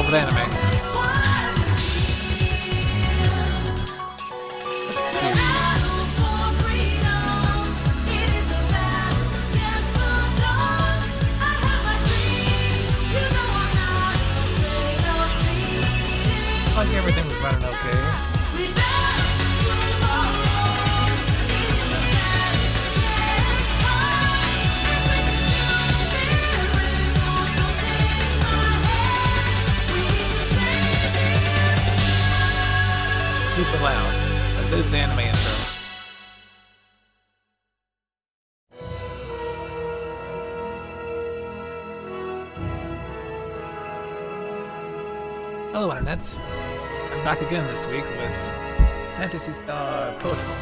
with anime. Like everything was running okay. Super loud. But this is the anime intro. Hello, Internet. I'm back again this week with Phantasy Star Protocol.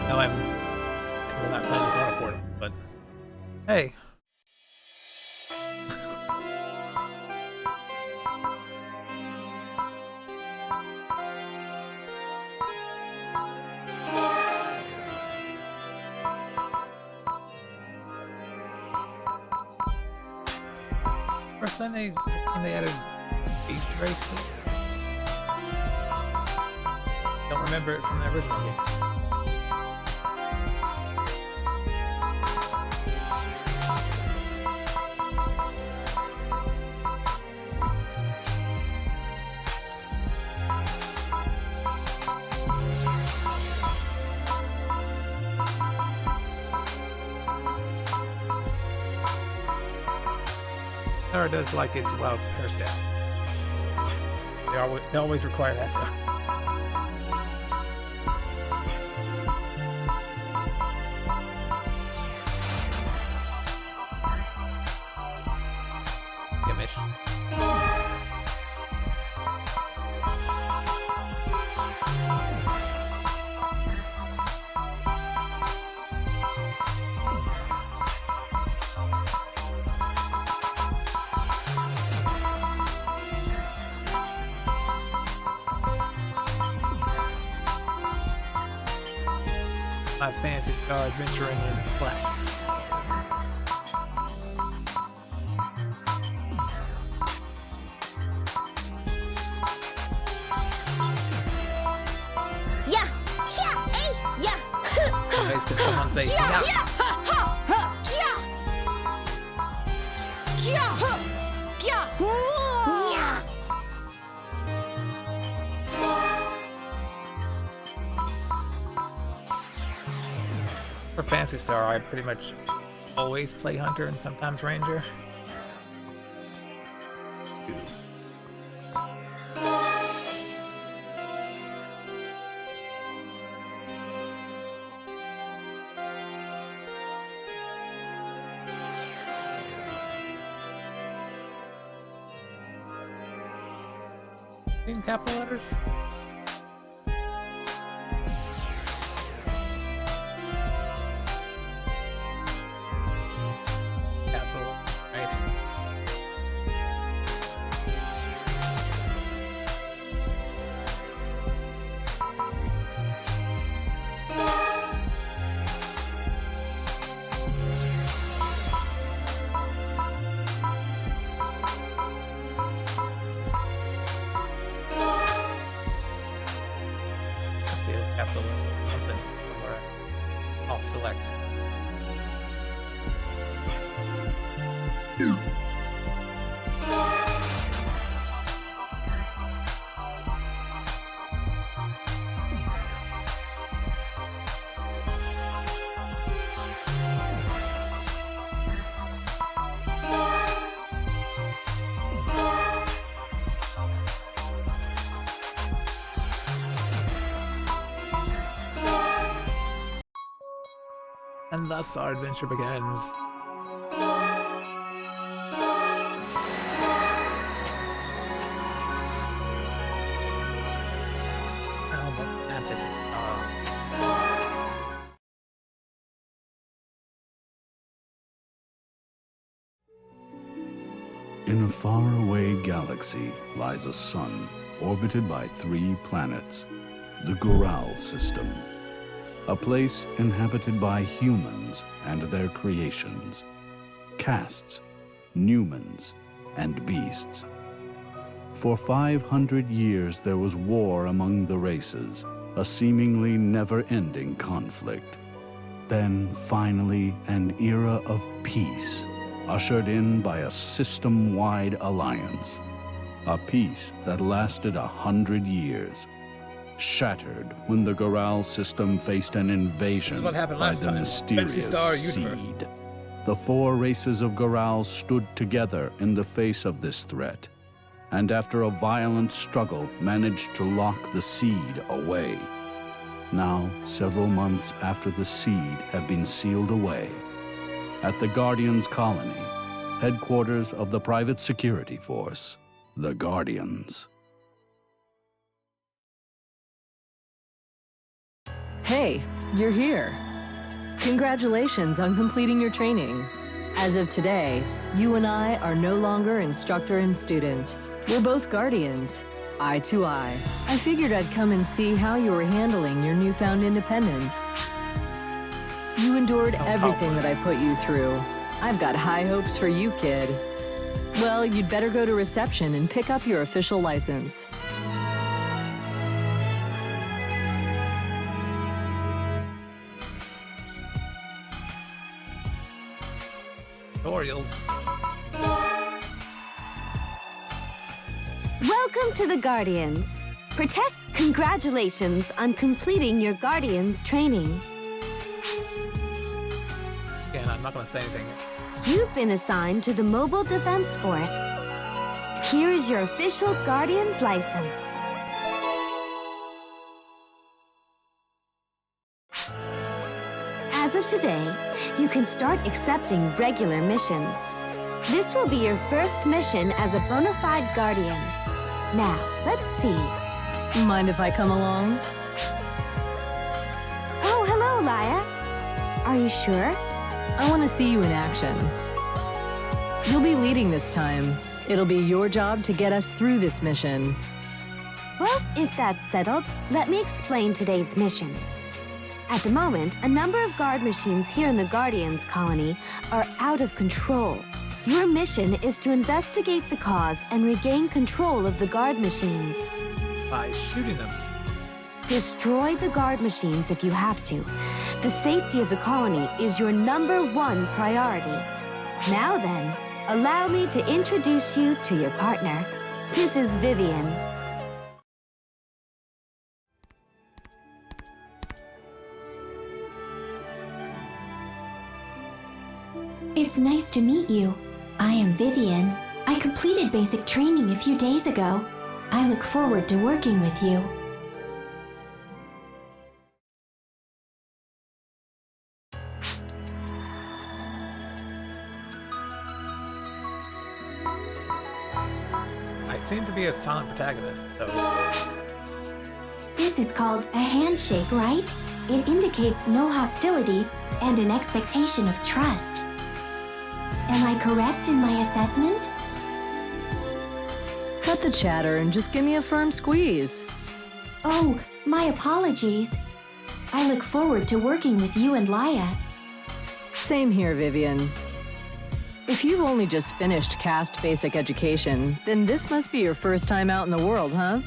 Now I'm not playing this on recording, but hey. First time they added Easter eggs. Don't remember it from the original game. Tara does like its wild hairstyle. They always require that though. My Fantasy Star adventuring in flats. Yeah, yeah, hey, yeah. Guys, can someone say yeah? Yeah, ha, ha, ha, yeah. Yeah, ha, yeah. Yeah. For Fantasy Star, I pretty much always play Hunter and sometimes Ranger. In capital letters? Capital, right? Capital something somewhere. I'll select. And thus our adventure begins. In a faraway galaxy lies a sun orbited by 3 planets, the Goral system, a place inhabited by humans and their creations, castes, Numens, and beasts. For 500 years, there was war among the races, a seemingly never-ending conflict. Then, finally, an era of peace, ushered in by a system-wide alliance. A peace that lasted 100 years, shattered when the Goral system faced an invasion what happened by last the time. mysterious Star universe. Seed. The 4 races of Goral stood together in the face of this threat, and after a violent struggle managed to lock the Seed away. Now, several months after the Seed have been sealed away, at the Guardians colony, headquarters of the private security force, the Guardians. Hey, you're here. Congratulations on completing your training. As of today, you and I are no longer instructor and student. We're both guardians, eye to eye. I figured I'd come and see how you were handling your newfound independence. You endured everything that I put you through. I've got high hopes for you, kid. Well, you'd better go to reception and pick up your official license. Tutorials. Welcome to the Guardians. Congratulations on completing your Guardians training. Again, I'm not going to say anything. You've been assigned to the Mobile Defense Force. Here is your official Guardians license. As of today, you can start accepting regular missions. This will be your first mission as a bona fide Guardian. Now, let's see. Mind if I come along? Oh, hello, Laya. Are you sure? I want to see you in action. You'll be leading this time. It'll be your job to get us through this mission. Well, if that's settled, let me explain today's mission. At the moment, a number of guard machines here in the Guardians colony are out of control. Your mission is to investigate the cause and regain control of the guard machines. By shooting them. Destroy the guard machines if you have to. The safety of the colony is your #1 priority. Now then, allow me to introduce you to your partner. This is Vivian. It's nice to meet you. I am Vivian. I completed basic training a few days ago. I look forward to working with you. I seem to be a silent protagonist, so This is called a handshake, right? It indicates no hostility and an expectation of trust. Am I correct in my assessment? Cut the chatter and just give me a firm squeeze. Oh, my apologies. I look forward to working with you and Laya. Same here, Vivian. If you've only just finished CAST basic education, then this must be your first time out in the world, huh?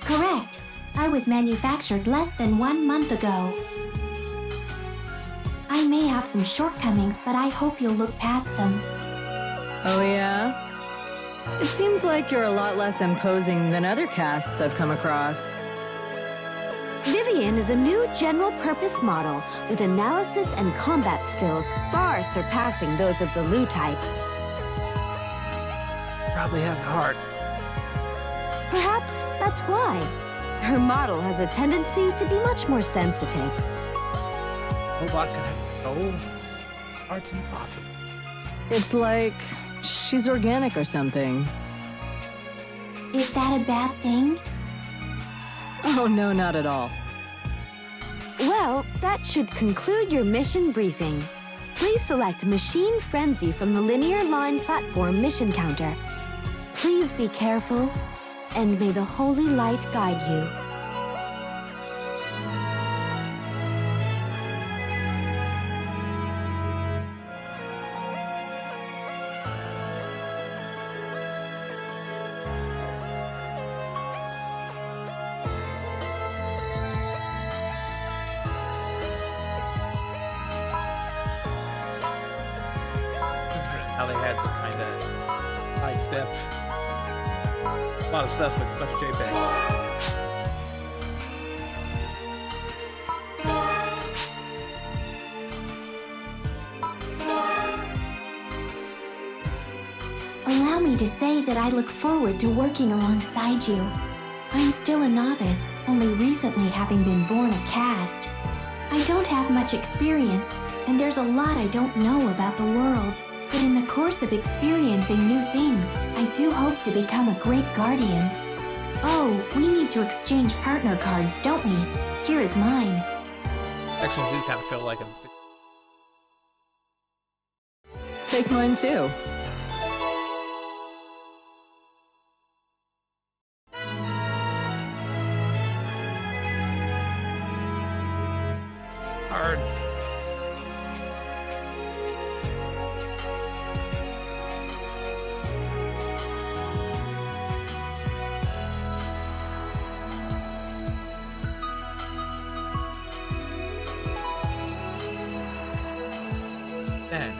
Correct. I was manufactured less than 1 month ago. I may have some shortcomings, but I hope you'll look past them. Oh, yeah? It seems like you're a lot less imposing than other casts I've come across. Vivian is a new general-purpose model with analysis and combat skills far surpassing those of the Lu type. probably have heart. Perhaps that's why. Her model has a tendency to be much more sensitive. Robot can have no heart's impossible. It's like she's organic or something. Is that a bad thing? Oh, no, not at all. Well, that should conclude your mission briefing. Please select Machine Frenzy from the Linear Line Platform mission counter. Please be careful, and may the Holy Light guide you. they had to kind of sidestep a lot of stuff with a bunch of JPEGs. Allow me to say that I look forward to working alongside you. I'm still a novice, only recently having been born a caste. I don't have much experience, and there's a lot I don't know about the world. But in the course of experiencing new things, I do hope to become a great guardian. Oh, we need to exchange partner cards, don't we? Here is mine. Sections do kind of feel like a... Take mine too. cards. And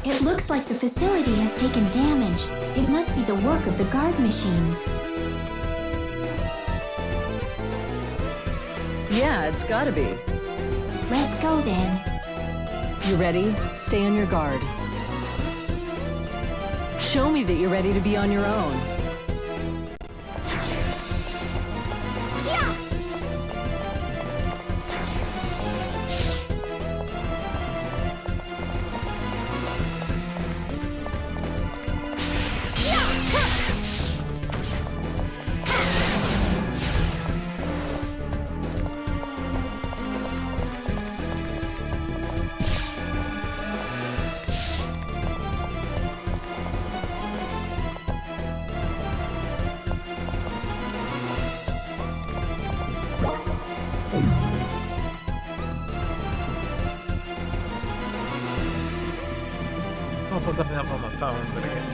It looks like the facility has taken damage. It must be the work of the guard machines. Yeah, it's gotta be. Let's go then. You ready? Stay on your guard. Show me that you're ready to be on your own. I'll pull something up on my phone, but I guess.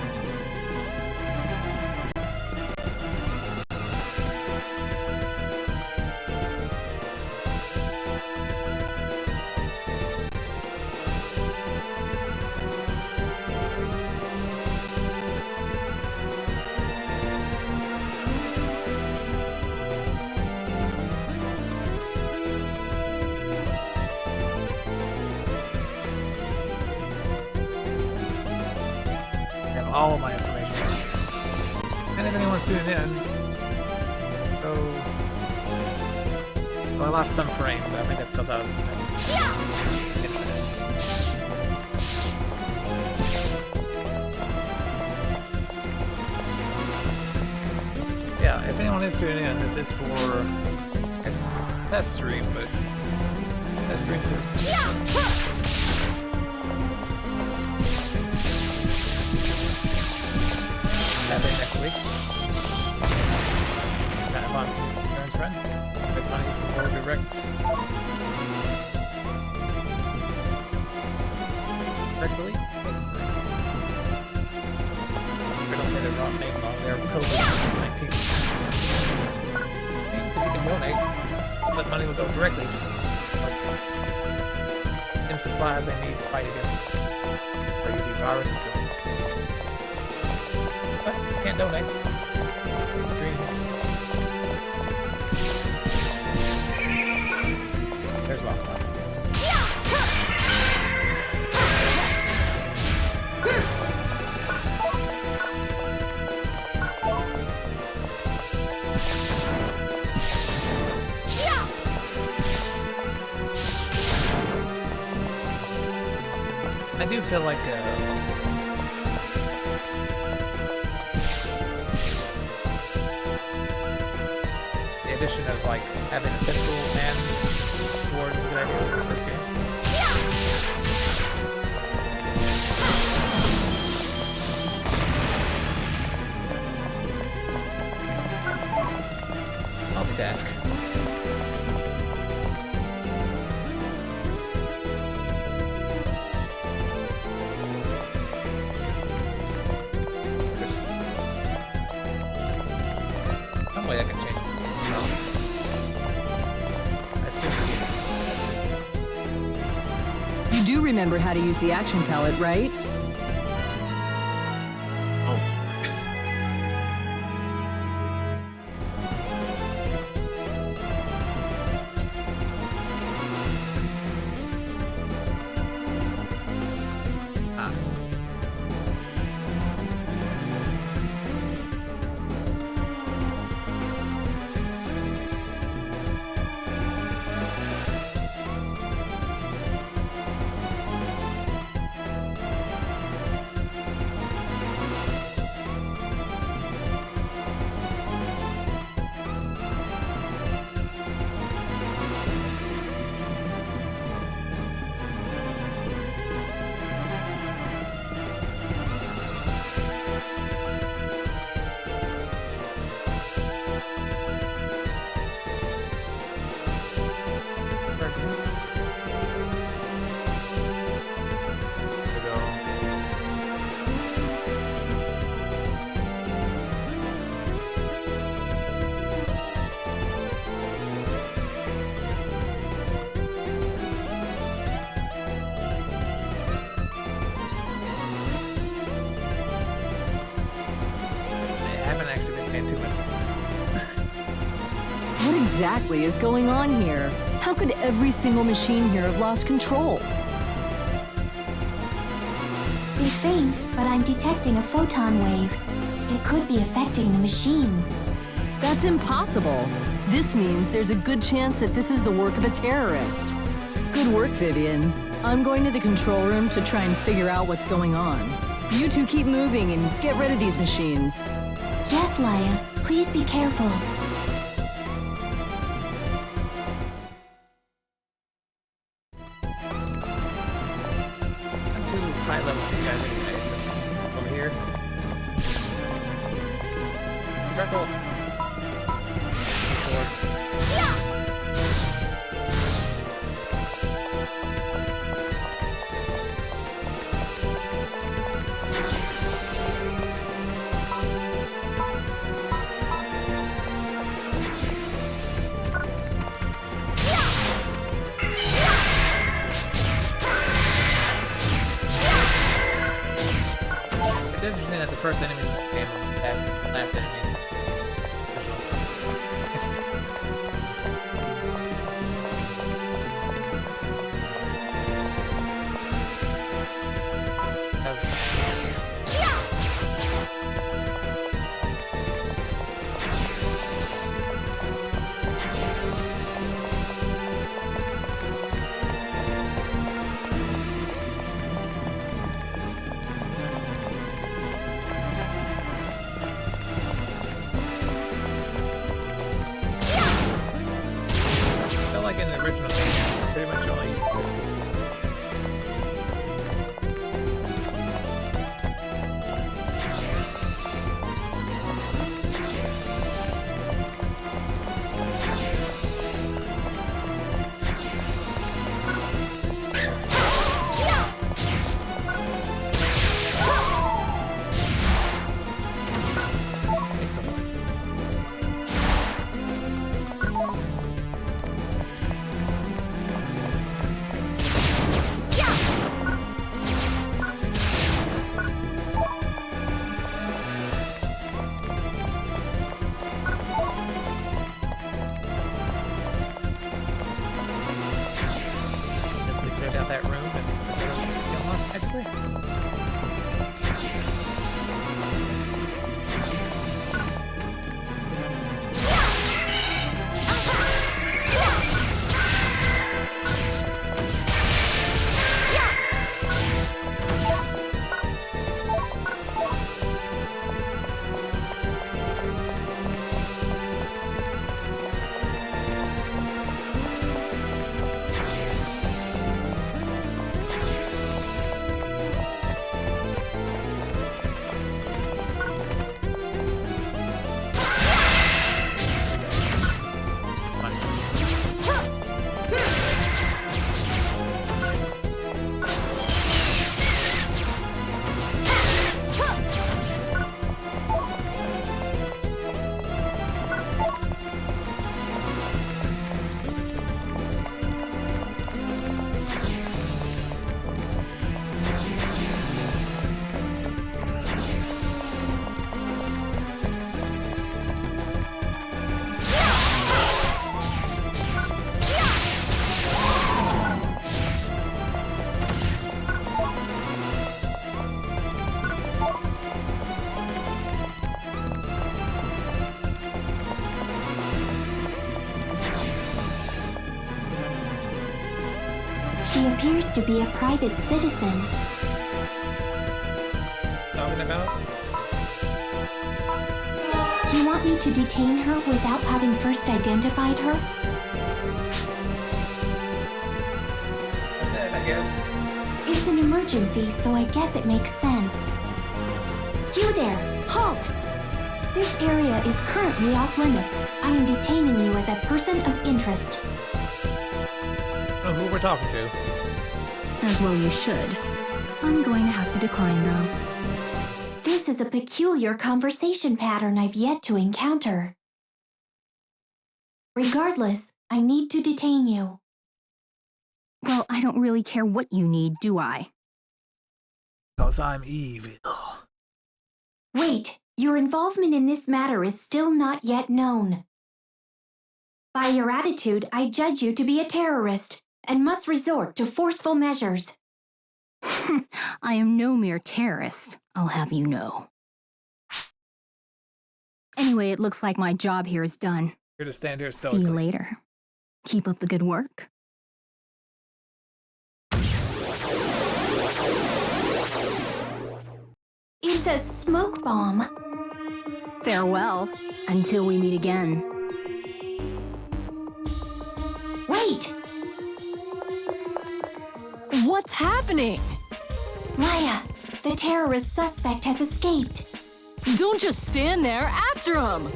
All of my information. And if anyone's tuning in, so well, I lost some frame, but I think that's because I was. Yeah, if anyone is tuning in, this is for it's test stream, but test stream too. Happy next week. Kind of fun. Parents friend. Make money for direct. Directly. We don't say they're not making on their COVID-19. Means if you can donate, that money will go directly in supplies they need to fight against crazy viruses going on. But you can't donate. Dream. There's a lot of money. do feel like the addition of like having a pistol and sword is a good idea for the first game. Multitask. Some way I can change it. I assume You do remember how to use the action palette, right? What exactly is going on here? How could every single machine here have lost control? They faint, but I'm detecting a photon wave. It could be affecting the machines. That's impossible. This means there's a good chance that this is the work of a terrorist. Good work, Vivian. I'm going to the control room to try and figure out what's going on. You two keep moving and get rid of these machines. Yes, Laia. Please be careful. I'm too high level for you guys anyway. So over here. Circle. Sword. It's interesting that the first enemy came past the last enemy. She appears to be a private citizen. Talking about? You want me to detain her without having first identified her? That's it, I guess. It's an emergency, so I guess it makes sense. You there! Halt! This area is currently off limits. I am detaining you as a person of interest. Know who we're talking to. As well you should. I'm going to have to decline, though. This is a peculiar conversation pattern I've yet to encounter. Regardless, I need to detain you. Well, I don't really care what you need, do I? Because I'm evil. Wait, your involvement in this matter is still not yet known. By your attitude, I judge you to be a terrorist and must resort to forceful measures. I am no mere terrorist, I'll have you know. Anyway, it looks like my job here is done. Here to stand here See stoically. you later. Keep up the good work. It's a smoke bomb. Farewell, until we meet again. Wait! What's happening? Maya, the terrorist suspect has escaped. Don't just stand there, after him!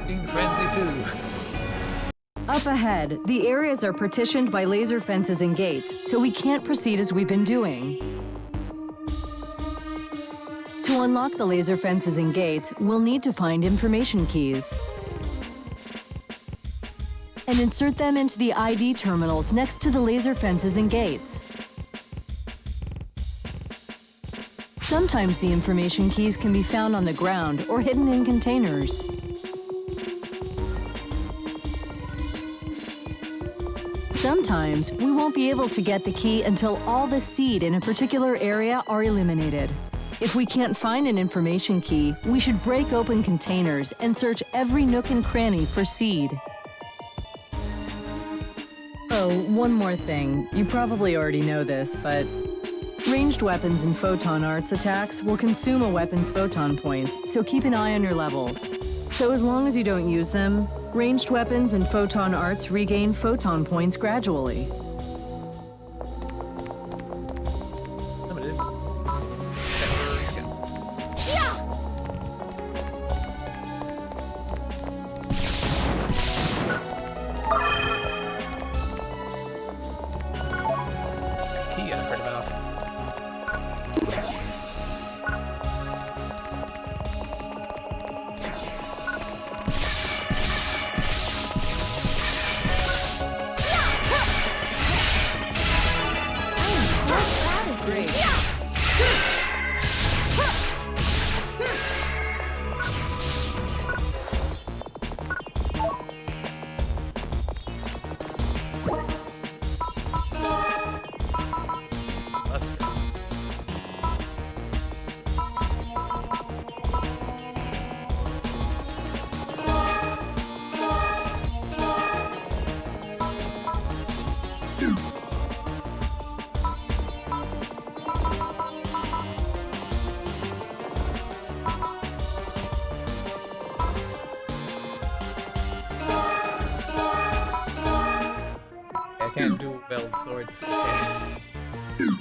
Being friendly too. Up ahead, the areas are partitioned by laser fences and gates, so we can't proceed as we've been doing. To unlock the laser fences and gates, we'll need to find information keys and insert them into the ID terminals next to the laser fences and gates. Sometimes the information keys can be found on the ground or hidden in containers. Sometimes we won't be able to get the key until all the seed in a particular area are eliminated. If we can't find an information key, we should break open containers and search every nook and cranny for seed. Oh, one more thing. You probably already know this, but ranged weapons and photon arts attacks will consume a weapon's photon points, so keep an eye on your levels. So as long as you don't use them, ranged weapons and photon arts regain photon points gradually. Limited. Key I heard about. Great. I can't do belt swords. Okay.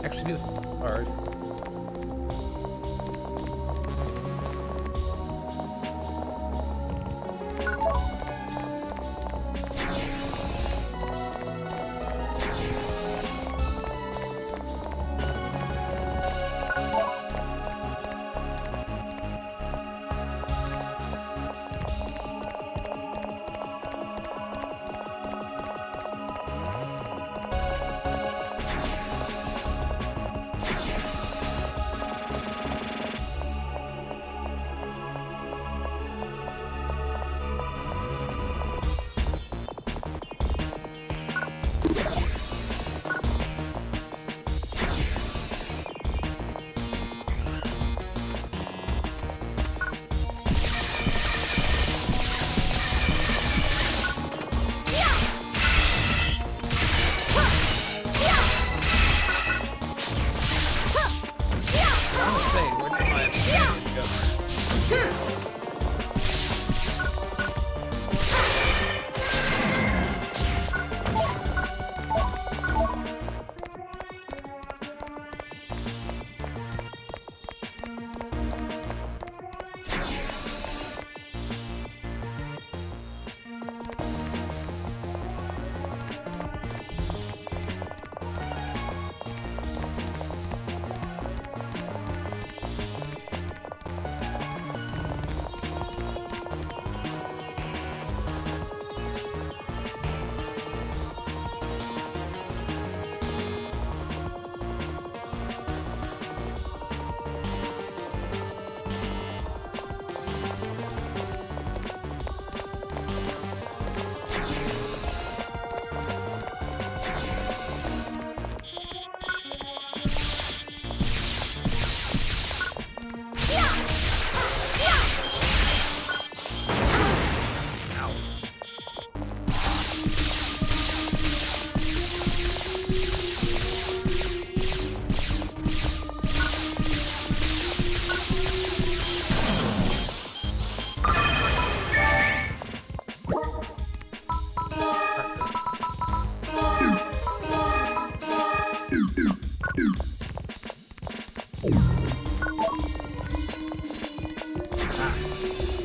Actually, do hard.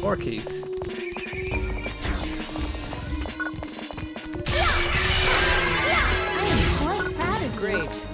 More keys. I am quite proud of you. Great.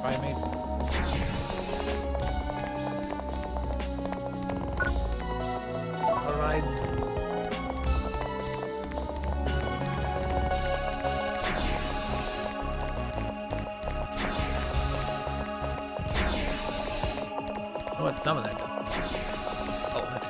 Primate. All rides. Oh, what's some of that does? Oh, that's...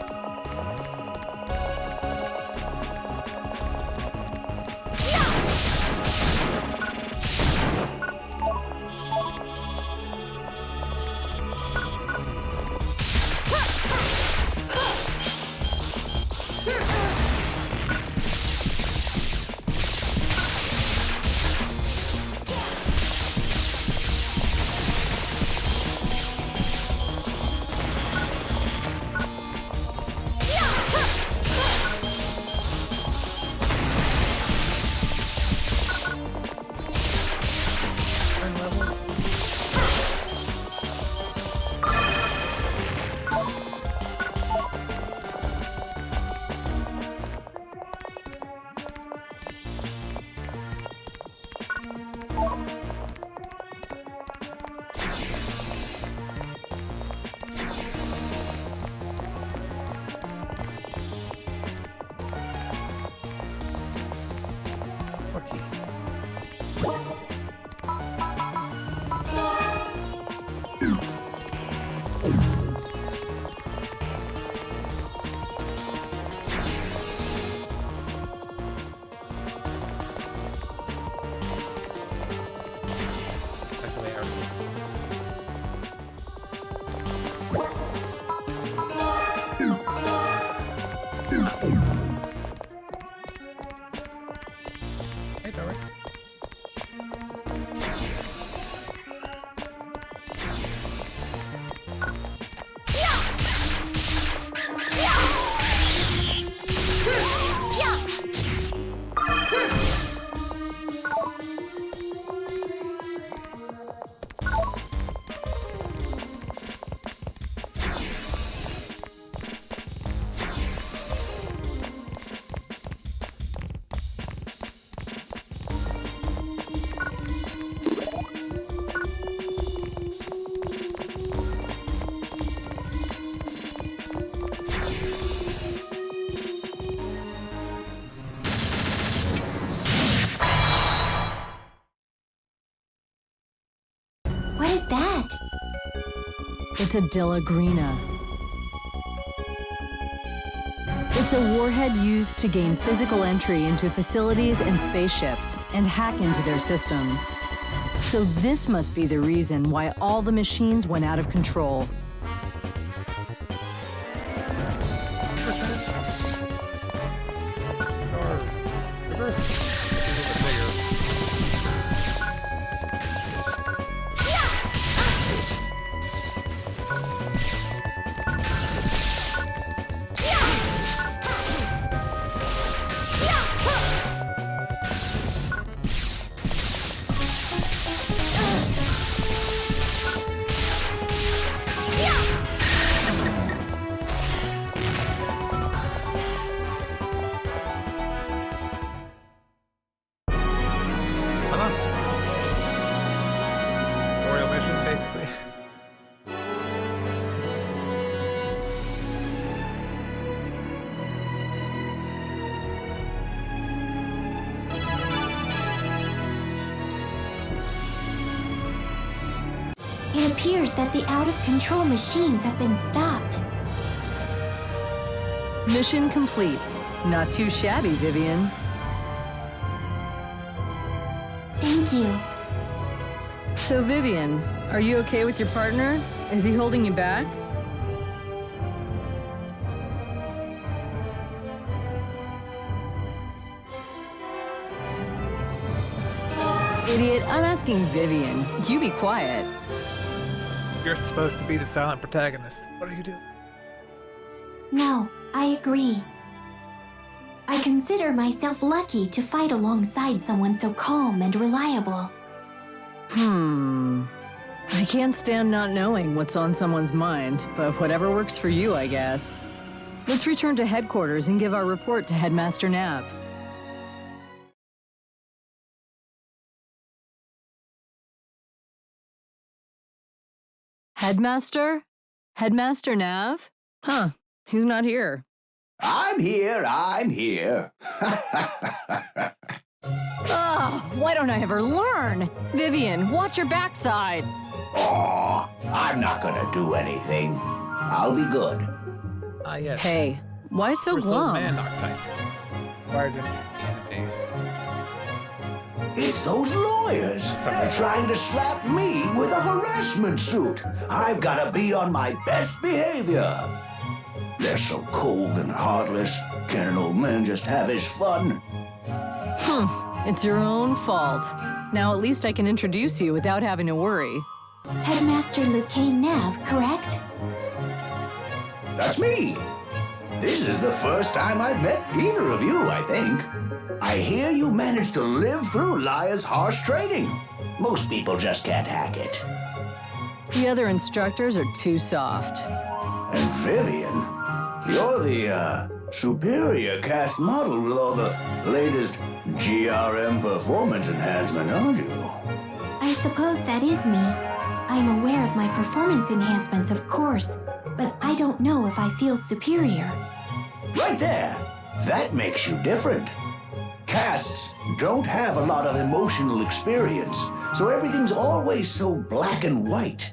It's a Dillagrina. It's a warhead used to gain physical entry into facilities and spaceships and hack into their systems. So this must be the reason why all the machines went out of control. It appears that the out-of-control machines have been stopped. Mission complete. Not too shabby, Vivian. Thank you. So, Vivian, are you okay with your partner? Is he holding you back? Idiot, I'm asking Vivian. You be quiet. You're supposed to be the silent protagonist. What are you doing? No, I agree. I consider myself lucky to fight alongside someone so calm and reliable. I can't stand not knowing what's on someone's mind, but whatever works for you, I guess. Let's return to headquarters and give our report to Headmaster Nav. Headmaster? Headmaster Nav? Huh, he's not here. I'm here. Ugh, why don't I ever learn? Vivian, watch your backside. Oh, I'm not gonna do anything. I'll be good. Ah, yes. Hey, why so Bristol glum? man archetype. Acquired in anime. It's those lawyers. They're trying to slap me with a harassment suit. I've gotta be on my best behavior. They're so cold and heartless. Can an old man just have his fun? It's your own fault. Now at least I can introduce you without having to worry. Headmaster Lucane Nav, correct? That's me. This is the first time I've met either of you, I think. I hear you managed to live through Liar's harsh training. Most people just can't hack it. The other instructors are too soft. And Vivian, you're the, superior cast model with all the latest GRM performance enhancement, aren't you? I suppose that is me. I'm aware of my performance enhancements, of course, but I don't know if I feel superior. Right there. That makes you different. Casts don't have a lot of emotional experience, so everything's always so black and white.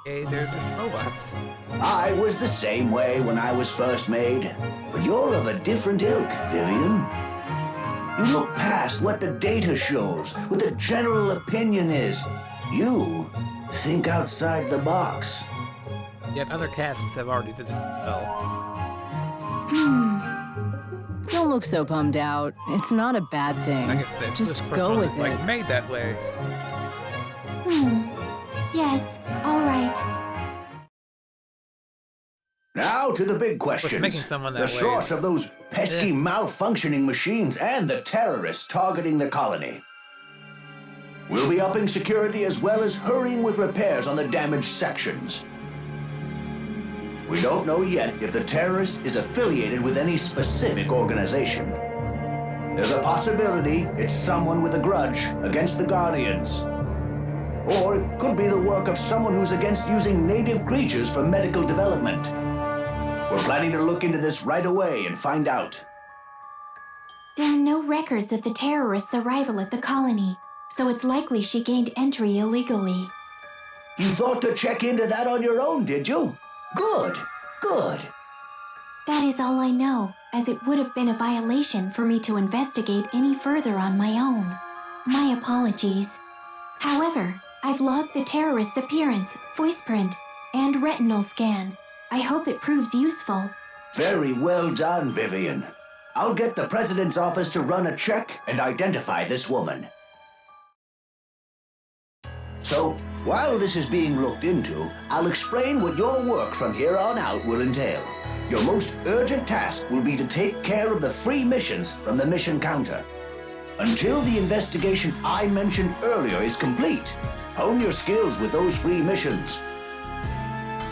Hey, they're just robots. I was the same way when I was first made, but you're of a different ilk, Vivian. You look past what the data shows, what the general opinion is. You think outside the box. Yet other casts have already did it well. Don't look so bummed out. It's not a bad thing. I guess that Just this go person with is it. like made that way. Yes, all right. Now to the big What's questions. making someone that The way source is- of those pesky malfunctioning machines and the terrorists targeting the colony. We'll be upping security as well as hurrying with repairs on the damaged sections. We don't know yet if the terrorist is affiliated with any specific organization. There's a possibility it's someone with a grudge against the Guardians. Or it could be the work of someone who's against using native creatures for medical development. We're planning to look into this right away and find out. There are no records of the terrorist's arrival at the colony, so it's likely she gained entry illegally. You thought to check into that on your own, did you? Good, good. That is all I know, as it would have been a violation for me to investigate any further on my own. My apologies. However, I've logged the terrorist's appearance, voice print, and retinal scan. I hope it proves useful. Very well done, Vivian. I'll get the President's office to run a check and identify this woman. So, while this is being looked into, I'll explain what your work from here on out will entail. Your most urgent task will be to take care of the free missions from the mission counter. Until the investigation I mentioned earlier is complete, hone your skills with those free missions.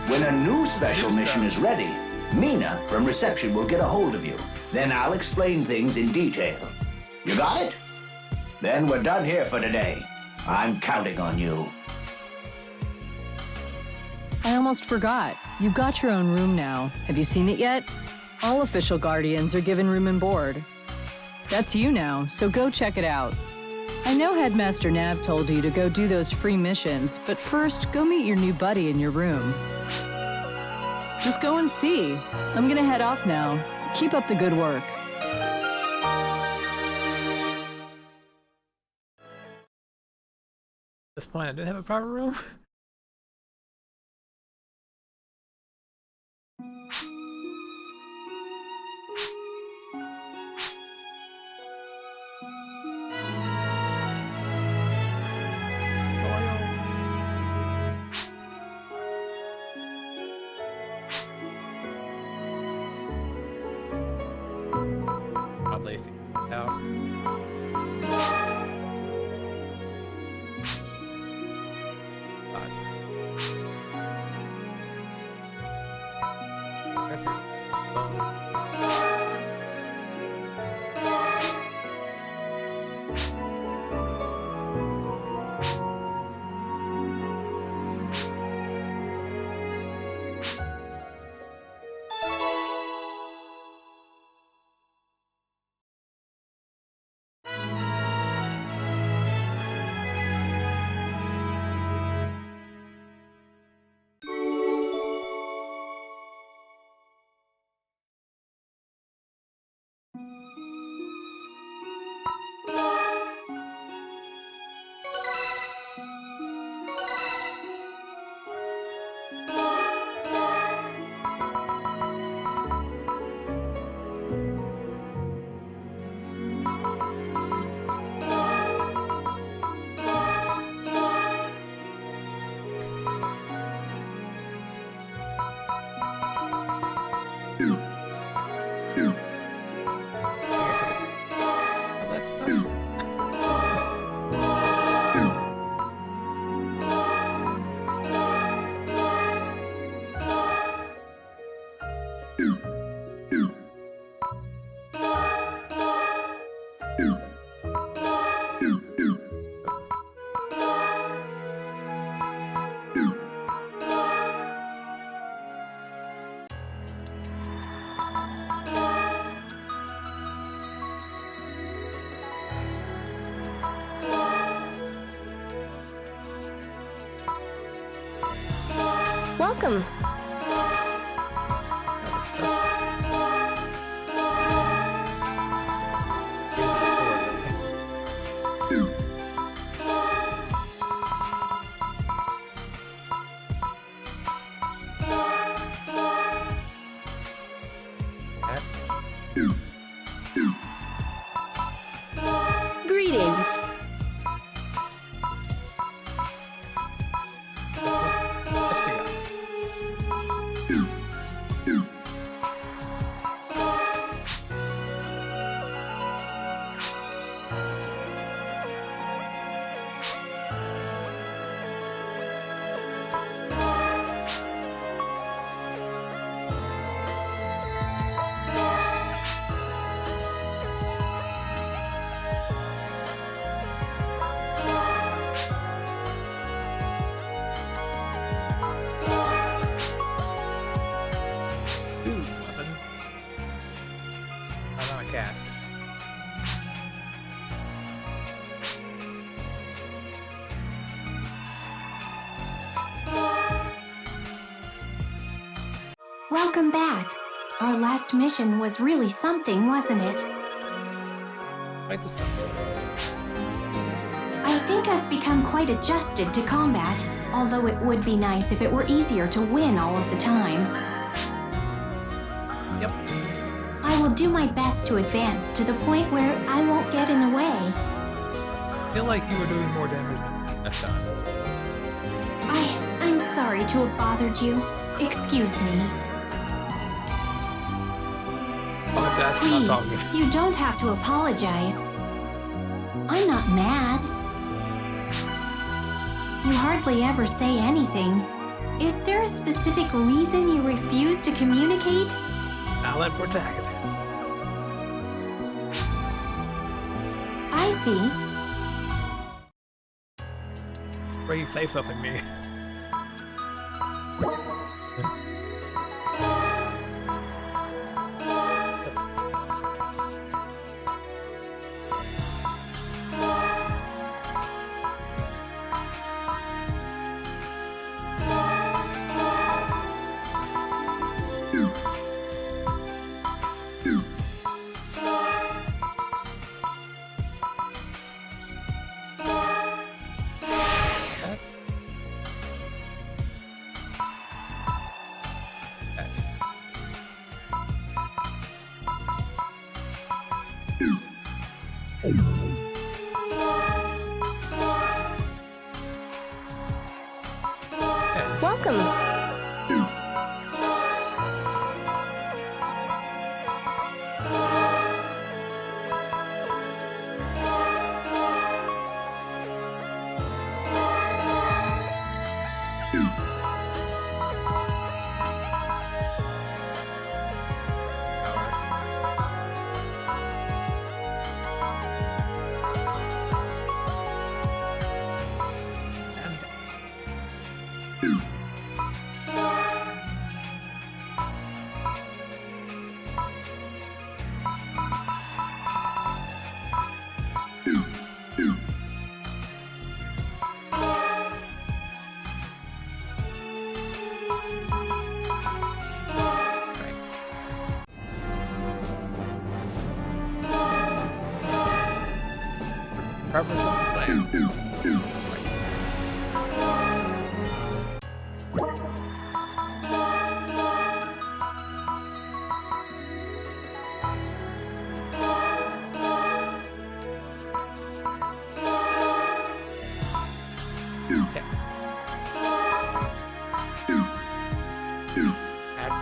When a new special mission is ready, Mina from reception will get a hold of you. Then I'll explain things in detail. You got it? Then we're done here for today. I'm counting on you. I almost forgot. You've got your own room now. Have you seen it yet? All official Guardians are given room and board. That's you now, so go check it out. I know Headmaster Nav told you to go do those free missions, but first, go meet your new buddy in your room. Just go and see. I'm gonna head off now. Keep up the good work. At this point, I didn't have a proper room. Probably out. Welcome. Greetings. Welcome back. Our last mission was really something, wasn't it? Fight this stuff. I think I've become quite adjusted to combat, although it would be nice if it were easier to win all of the time. Yep. I will do my best to advance to the point where I won't get in the way. I feel like you were doing more damage than last time. I'm sorry to have bothered you. Excuse me. Apologize for not talking. Please, you don't have to apologize. I'm not mad. You hardly ever say anything. Is there a specific reason you refuse to communicate? Silent protagonist. I see. Where you say something, me. Welcome. Preference of the plan. Okay. That's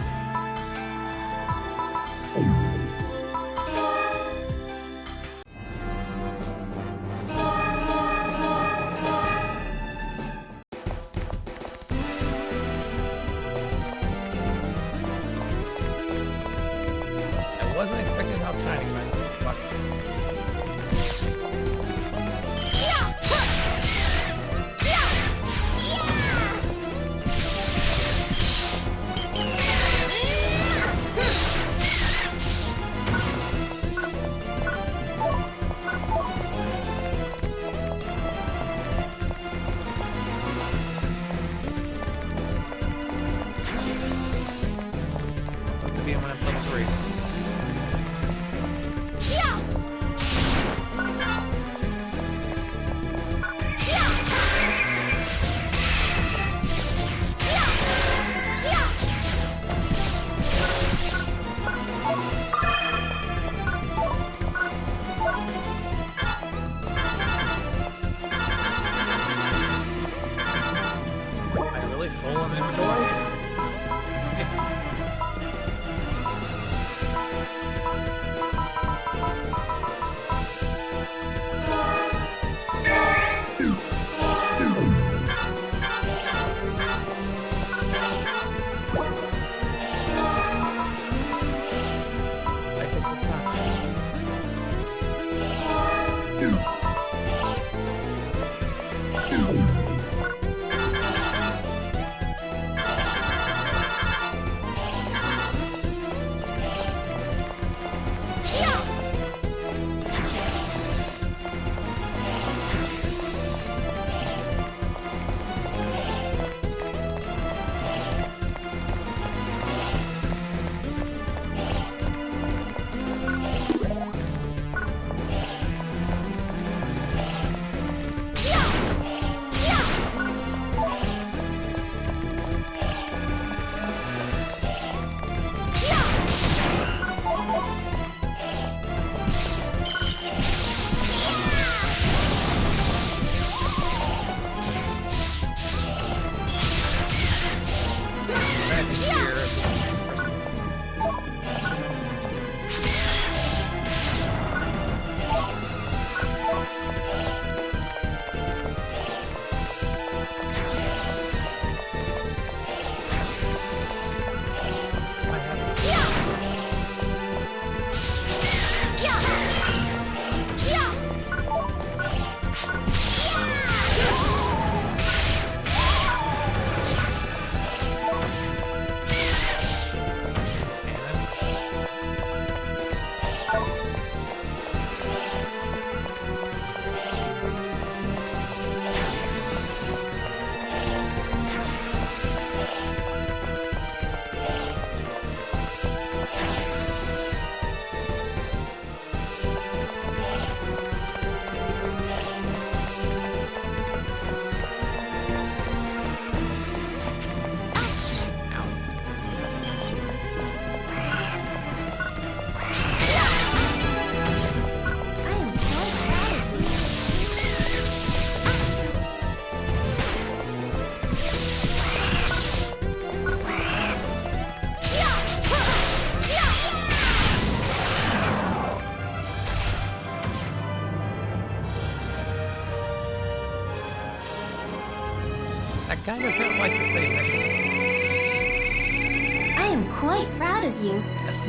I wasn't expecting how tiny my fuck. To be when I'm plus 3. Am I really full of inventory? I think it's not. kind of felt like the same mission. I am quite proud of you. Yes,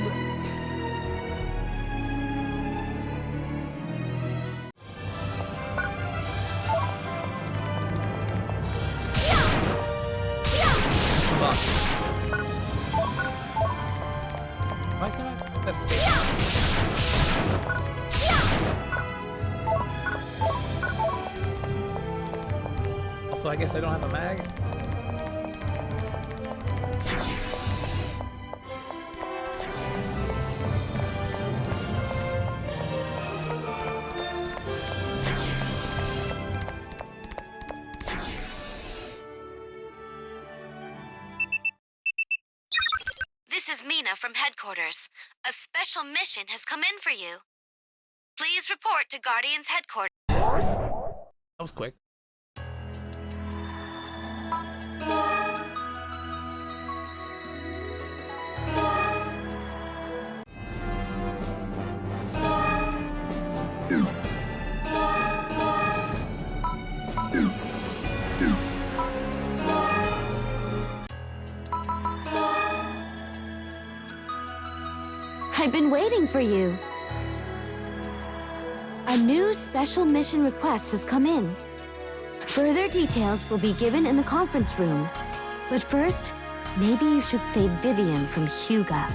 why can't I put that stage? Also, I guess I don't have a mag. This is Mina from headquarters. A special mission has come in for you. Please report to Guardian's headquarters. That was quick. I've been waiting for you. A new special mission request has come in. Further details will be given in the conference room. But first, maybe you should save Vivian from Hyuga.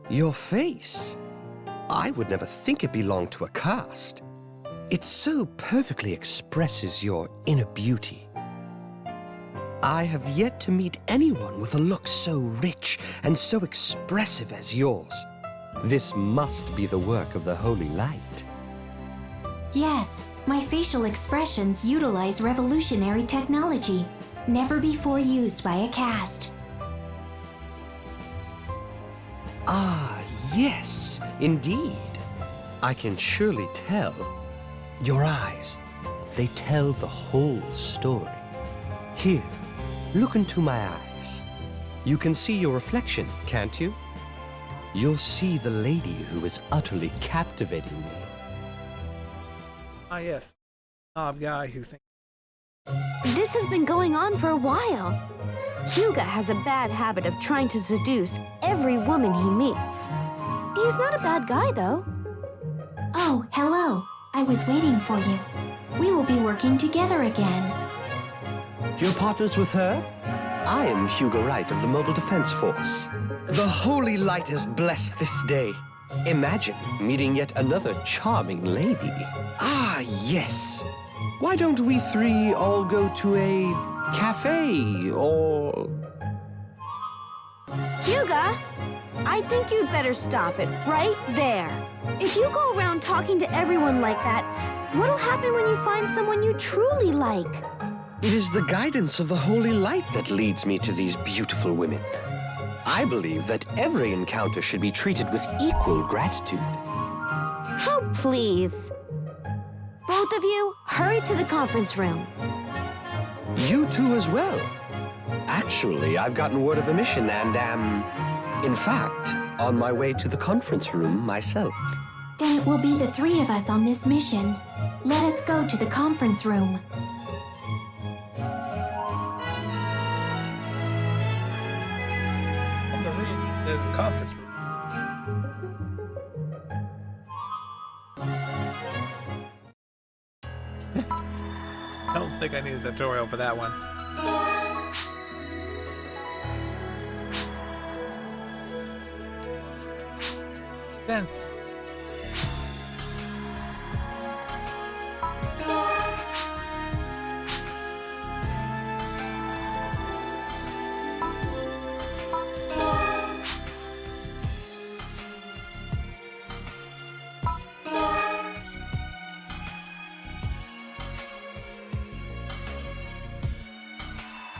Your face? I would never think it belonged to a caste. It so perfectly expresses your inner beauty. I have yet to meet anyone with a look so rich and so expressive as yours. This must be the work of the Holy Light. Yes, my facial expressions utilize revolutionary technology, never before used by a caste. Ah, yes, indeed. I can surely tell. Your eyes, they tell the whole story. Here, look into my eyes. You can see your reflection, can't you? You'll see the lady who is utterly captivating me. Ah, yes. Knob guy who thinks. This has been going on for a while. Hyuga has a bad habit of trying to seduce every woman he meets. He's not a bad guy, though. Oh, hello. I was waiting for you. We will be working together again. You're partners with her? I am Hugo Wright of the Mobile Defense Force. The Holy Light has blessed this day. Imagine meeting yet another charming lady. Ah, yes. Why don't we three all go to a cafe or... Hyuga, I think you'd better stop it right there. If you go around talking to everyone like that, what'll happen when you find someone you truly like? It is the guidance of the Holy Light that leads me to these beautiful women. I believe that every encounter should be treated with equal gratitude. Oh, please. Both of you, hurry to the conference room. You two as well. Actually, I've gotten word of the mission and am, in fact, on my way to the conference room myself. Then it will be the three of us on this mission. Let us go to the conference room. On the ring is conference room. I don't think I need a tutorial for that one. Sense.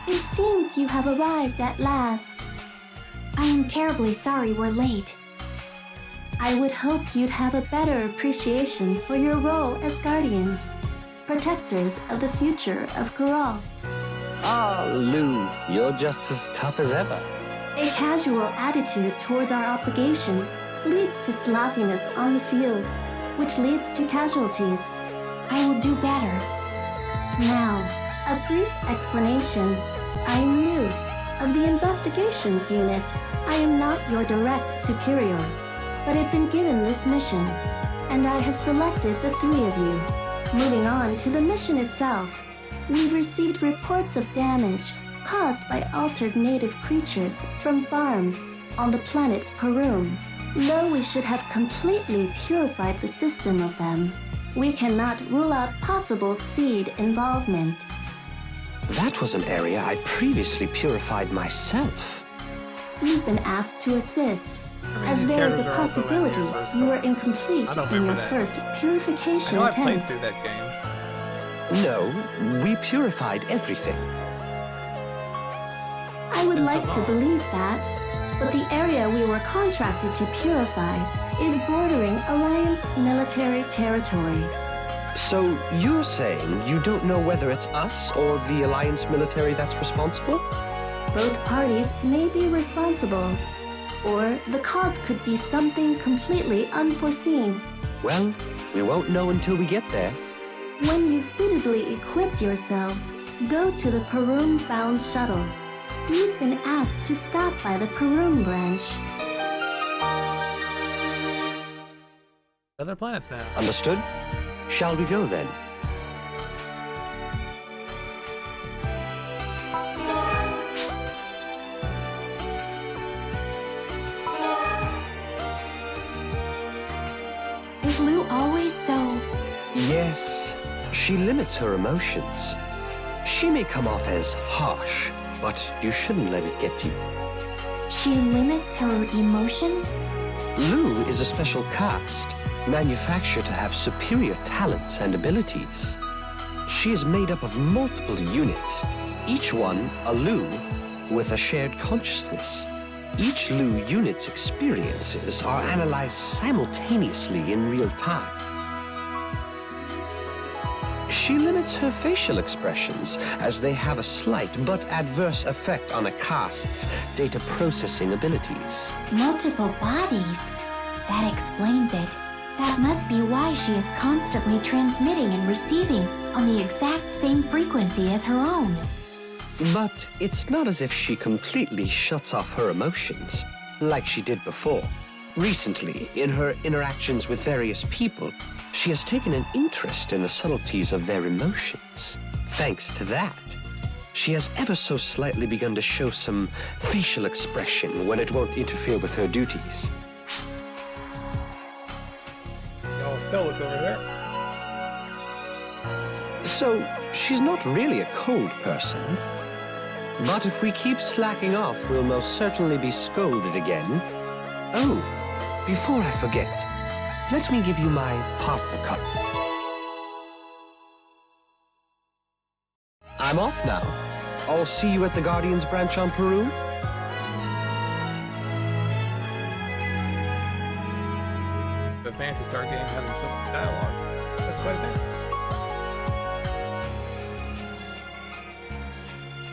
It seems you have arrived at last. I am terribly sorry we're late. I would hope you'd have a better appreciation for your role as guardians, protectors of the future of Kural. Ah, Lou, you're just as tough as ever. A casual attitude towards our obligations leads to sloppiness on the field. which leads to casualties. I will do better. Now, a brief explanation. I am new, of the Investigations Unit. I am not your direct superior, but have been given this mission, and I have selected the three of you. Moving on to the mission itself, we've received reports of damage caused by altered native creatures from farms on the planet Perum. Though we should have completely purified the system of them, we cannot rule out possible seed involvement. That was an area I'd previously purified myself. You've been asked to assist, as these there is a characters are also in possibility here first, you though. were incomplete I don't in your remember that. first I purification know I played attempt. through that game. No, we purified everything. I would Been so like to long. believe that, but the area we were contracted to purify is bordering Alliance military territory. So you're saying you don't know whether it's us or the Alliance military that's responsible? Both parties may be responsible, or the cause could be something completely unforeseen. Well, we won't know until we get there. When you've suitably equipped yourselves, go to the Perum-bound shuttle. You've been asked to stop by the Perum branch. Other planets now. Understood? Shall we go then? Is Lou always so? Yes, she limits her emotions. She may come off as harsh, but you shouldn't let it get to you. She limits her emotions? Lou is a special caste, manufactured to have superior talents and abilities. She is made up of multiple units, each one a Lou with a shared consciousness. Each Lou unit's experiences are analyzed simultaneously in real time. She limits her facial expressions as they have a slight but adverse effect on a caste's data processing abilities. Multiple bodies? That explains it. That must be why she is constantly transmitting and receiving on the exact same frequency as her own. But it's not as if she completely shuts off her emotions, like she did before. Recently, in her interactions with various people, she has taken an interest in the subtleties of their emotions. Thanks to that, she has ever so slightly begun to show some facial expression when it won't interfere with her duties. Y'all still look over there. So, she's not really a cold person. But if we keep slacking off, we'll most certainly be scolded again. Oh, before I forget, let me give you my partner cut. I'm off now. I'll see you at the Guardians branch on Peru. The Fantasy Star game having some dialogue. That's quite a bit.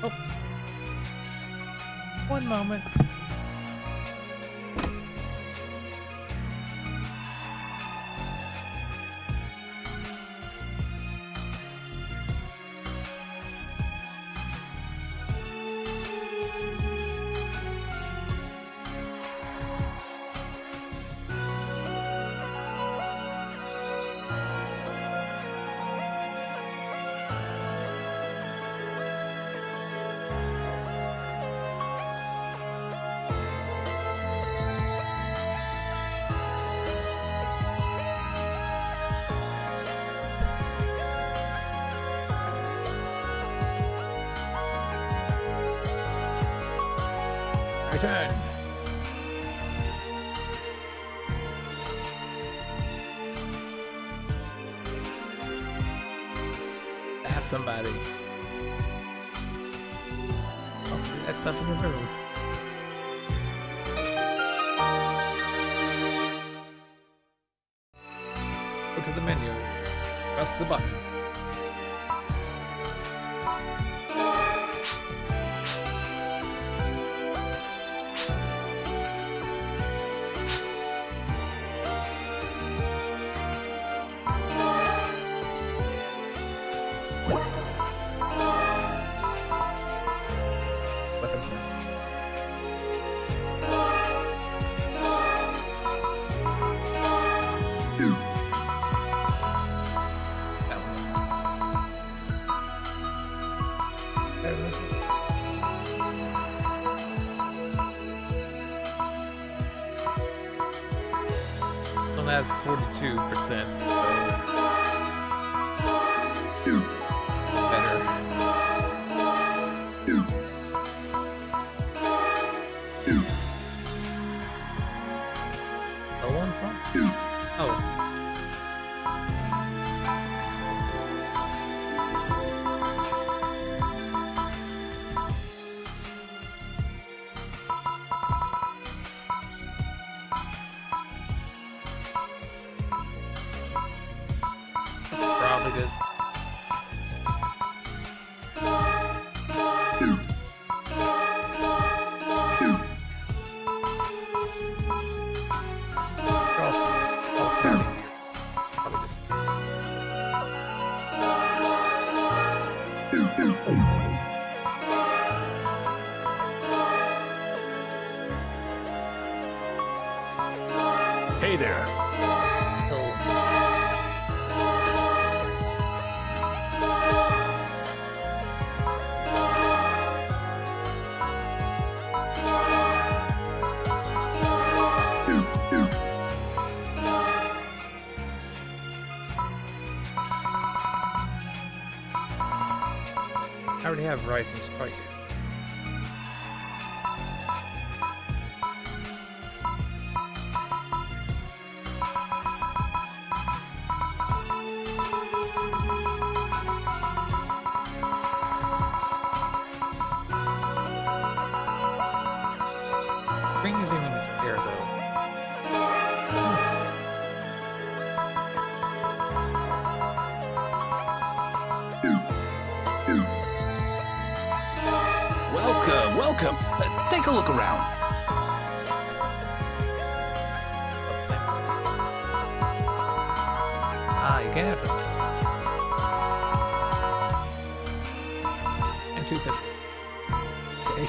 Oh. One moment. Return. Ask somebody. Oh, that stuff in your room. Go to the menu. Press the button. Weapons. That one. There it is. One has 42%, so better. The one from? Oh. Probably good. All starting here. Probably just. Hey there. I already have Rising Strike. Spring is even this pair though. Welcome, welcome. Take a look around. Ah, you can't have to. And two pistols. Okay.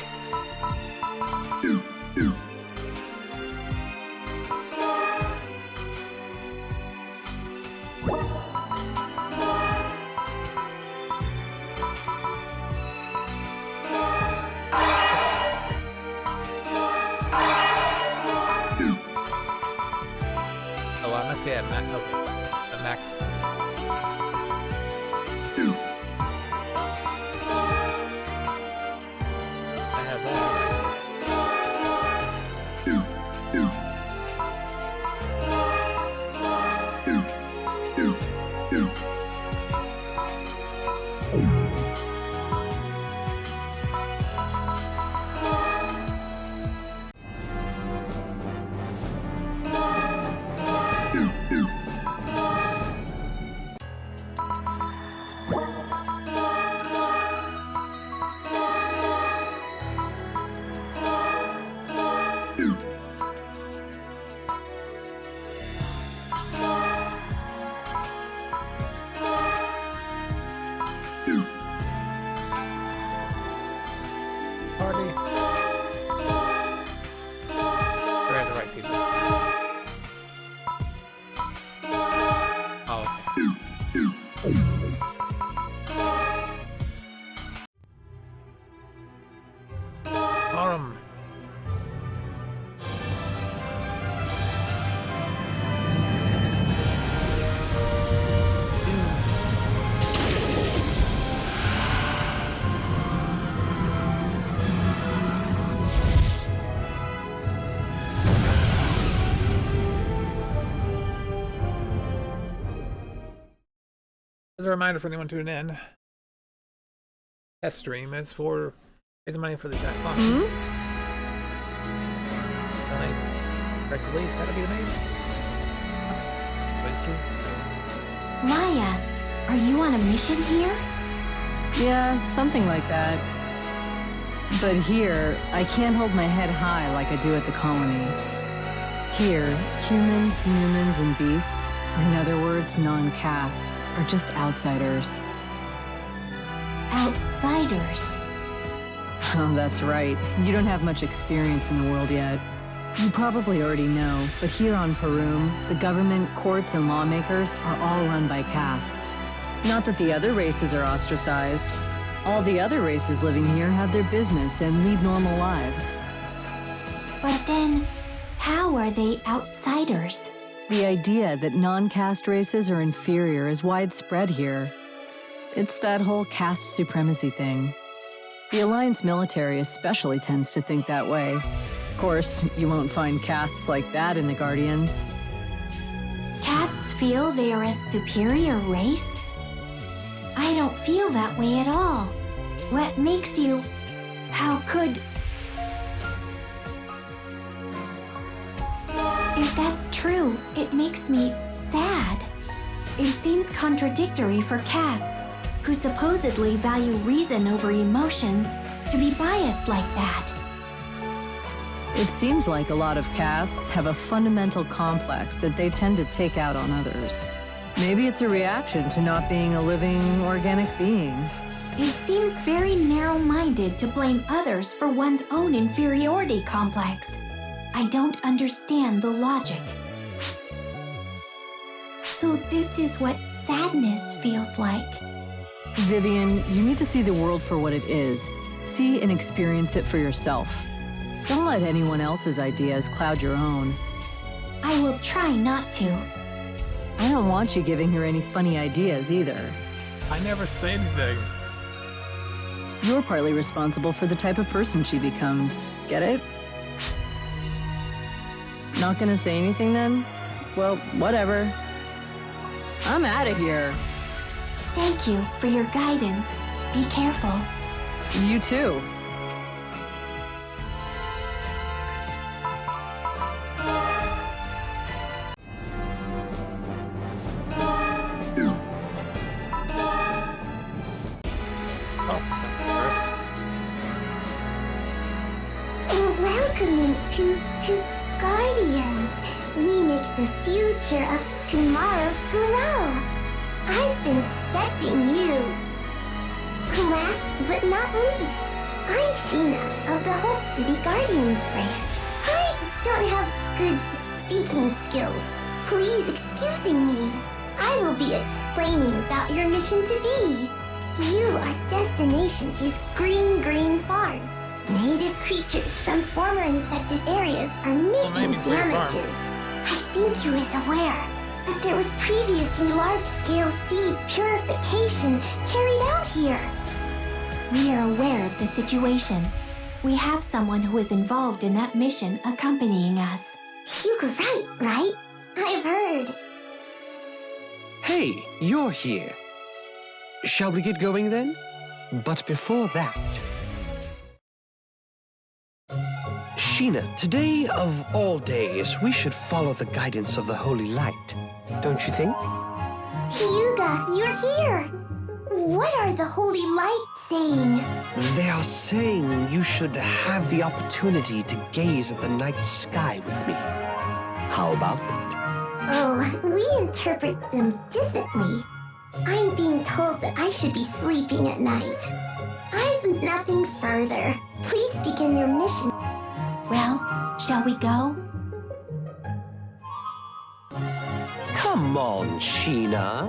Oh, I must be at max. Okay, the max. I have that. Party. We're at the right people. Oh, okay. Autumn. As a reminder for anyone tuning in, test stream is for raising money for the Jack Fund. Donate direct relief, that'd be amazing. Please do. Maya, are you on a mission here? Yeah, something like that. But here, I can't hold my head high like I do at the colony. Here, humans, humans, and beasts, in other words, non-castes, are just outsiders. Outsiders. Oh, that's right. You don't have much experience in the world yet. You probably already know, but here on Perum, the government, courts, and lawmakers are all run by castes. Not that the other races are ostracized. All the other races living here have their business and lead normal lives. But then, how are they outsiders? The idea that non-caste races are inferior is widespread here. It's that whole caste supremacy thing. The Alliance military especially tends to think that way. Of course, you won't find castes like that in the Guardians. Castes feel they are a superior race? I don't feel that way at all. What makes you... How could... If that's true, it makes me sad. It seems contradictory for castes, who supposedly value reason over emotions, to be biased like that. It seems like a lot of castes have a fundamental complex that they tend to take out on others. Maybe it's a reaction to not being a living, organic being. It seems very narrow-minded to blame others for one's own inferiority complex. I don't understand the logic. So this is what sadness feels like. Vivian, you need to see the world for what it is. See and experience it for yourself. Don't let anyone else's ideas cloud your own. I will try not to. I don't want you giving her any funny ideas either. I never say anything. You're partly responsible for the type of person she becomes. Get it? Not gonna say anything then? Well, whatever. I'm out of here. Thank you for your guidance. Be careful. You too. Welcoming to Guardians. We make the future of tomorrow's grow. I've been expecting you. Last but not least, I'm Sheena of the Hope City Guardians branch. I don't have good speaking skills. Please excuse me. I will be explaining about your mission to be. Our destination is Green Farm. Native creatures from former infected areas are making damages. I think you is aware that there was previously large-scale seed purification carried out here. We are aware of the situation. We have someone who is involved in that mission accompanying us. You're right? I've heard. Hey, you're here. Shall we get going then? But before that... Sheena, today of all days, we should follow the guidance of the Holy Light. Don't you think? Hyuga, you're here! What are the Holy Light saying? They are saying you should have the opportunity to gaze at the night sky with me. How about it? Oh, we interpret them differently. I'm being told that I should be sleeping at night. I've nothing further. Please begin your mission. Well, shall we go? Come on, Sheena.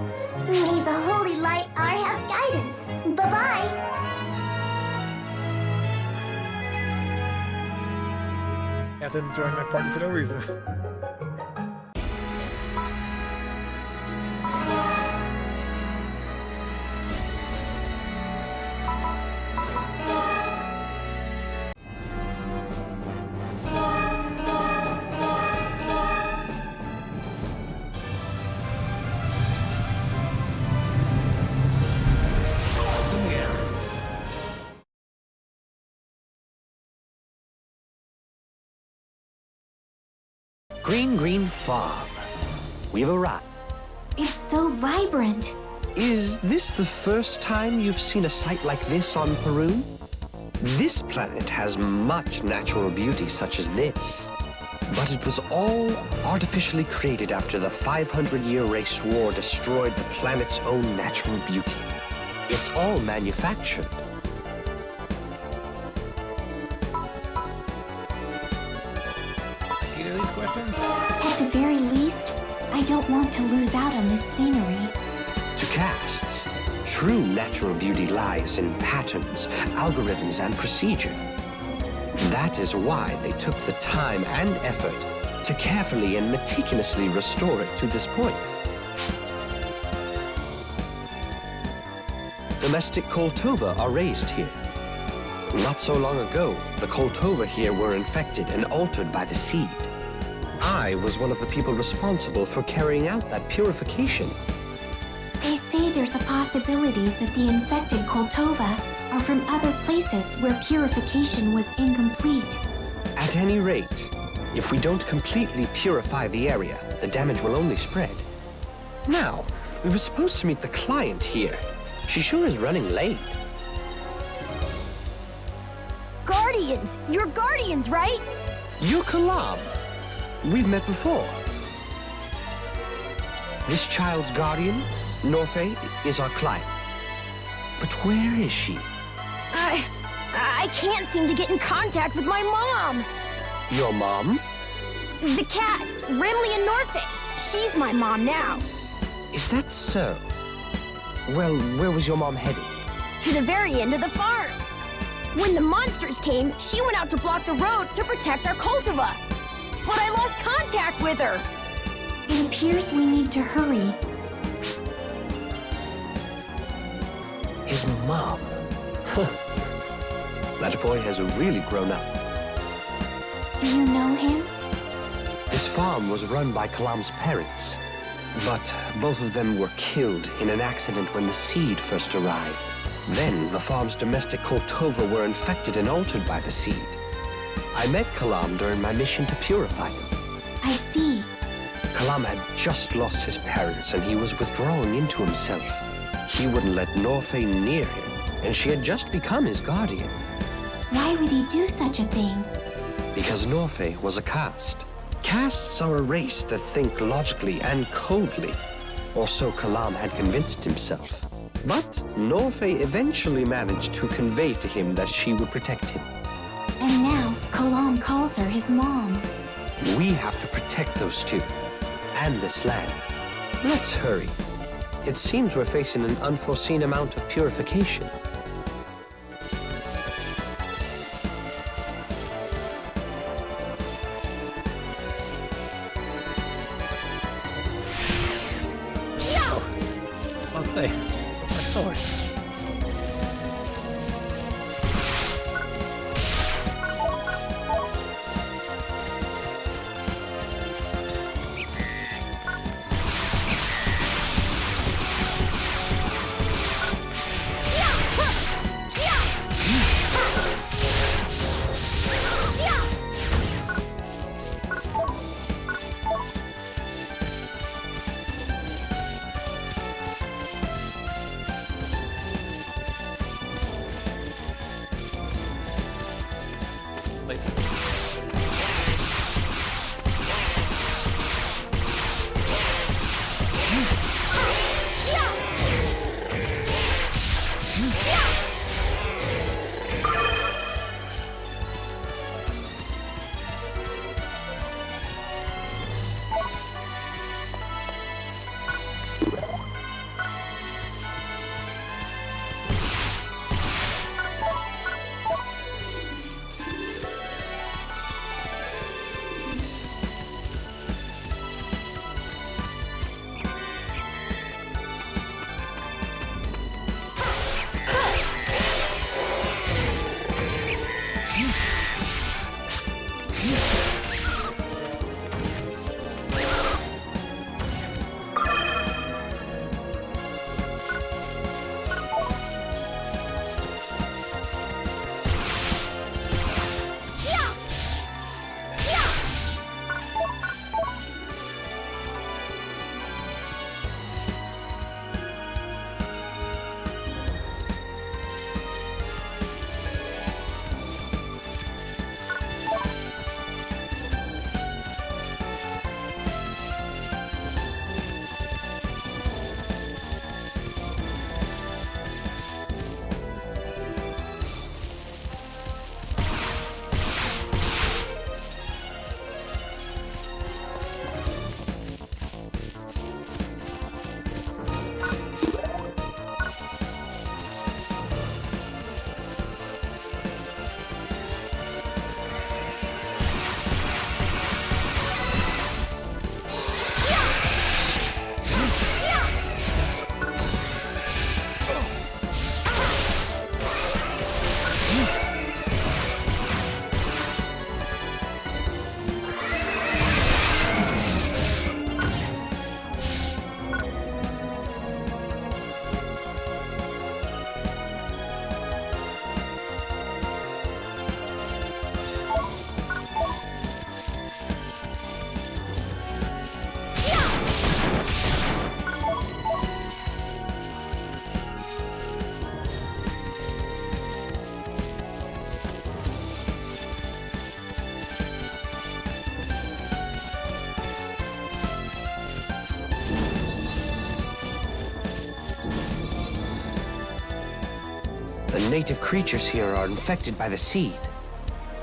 May the Holy Light R have guidance. Bye-bye. Have them join my party for no reason. Green Farm. We've arrived. It's so vibrant. Is this the first time you've seen a sight like this on Peru? This planet has much natural beauty such as this. But it was all artificially created after the 500-year race war destroyed the planet's own natural beauty. It's all manufactured. Any of these questions? At the very least, I don't want to lose out on this scenery. To casts, true natural beauty lies in patterns, algorithms, and procedure. That is why they took the time and effort to carefully and meticulously restore it to this point. Domestic Koltova are raised here. Not so long ago, the Koltova here were infected and altered by the seed. I was one of the people responsible for carrying out that purification. They say there's a possibility that the infected Koltova are from other places where purification was incomplete. At any rate, if we don't completely purify the area, the damage will only spread. Now, we were supposed to meet the client here. She sure is running late. Guardians! You're Guardians, right? You're Kalam. We've met before. This child's guardian, Norfe, is our client. But where is she? I can't seem to get in contact with my mom. Your mom? The cast, Rimley and Norfolk. She's my mom now. Is that so? Well, where was your mom headed? To the very end of the farm. When the monsters came, she went out to block the road to protect our cultivar. But I lost contact with her. It appears we need to hurry. His mom. That boy has really grown up. Do you know him? This farm was run by Kalam's parents, but both of them were killed in an accident when the seed first arrived. Then the farm's domestic Koltova were infected and altered by the seed. I met Kalam during my mission to purify him. I see. Kalam had just lost his parents and he was withdrawing into himself. He wouldn't let Norfe near him, and she had just become his guardian. Why would he do such a thing? Because Norfe was a caste. Castes are a race that think logically and coldly, or so Kalam had convinced himself. But Norfe eventually managed to convey to him that she would protect him. And now, Kalam calls her his mom. We have to protect those two, and this land. Let's hurry. It seems we're facing an unforeseen amount of purification. I'll say, my sword. The native creatures here are infected by the seed.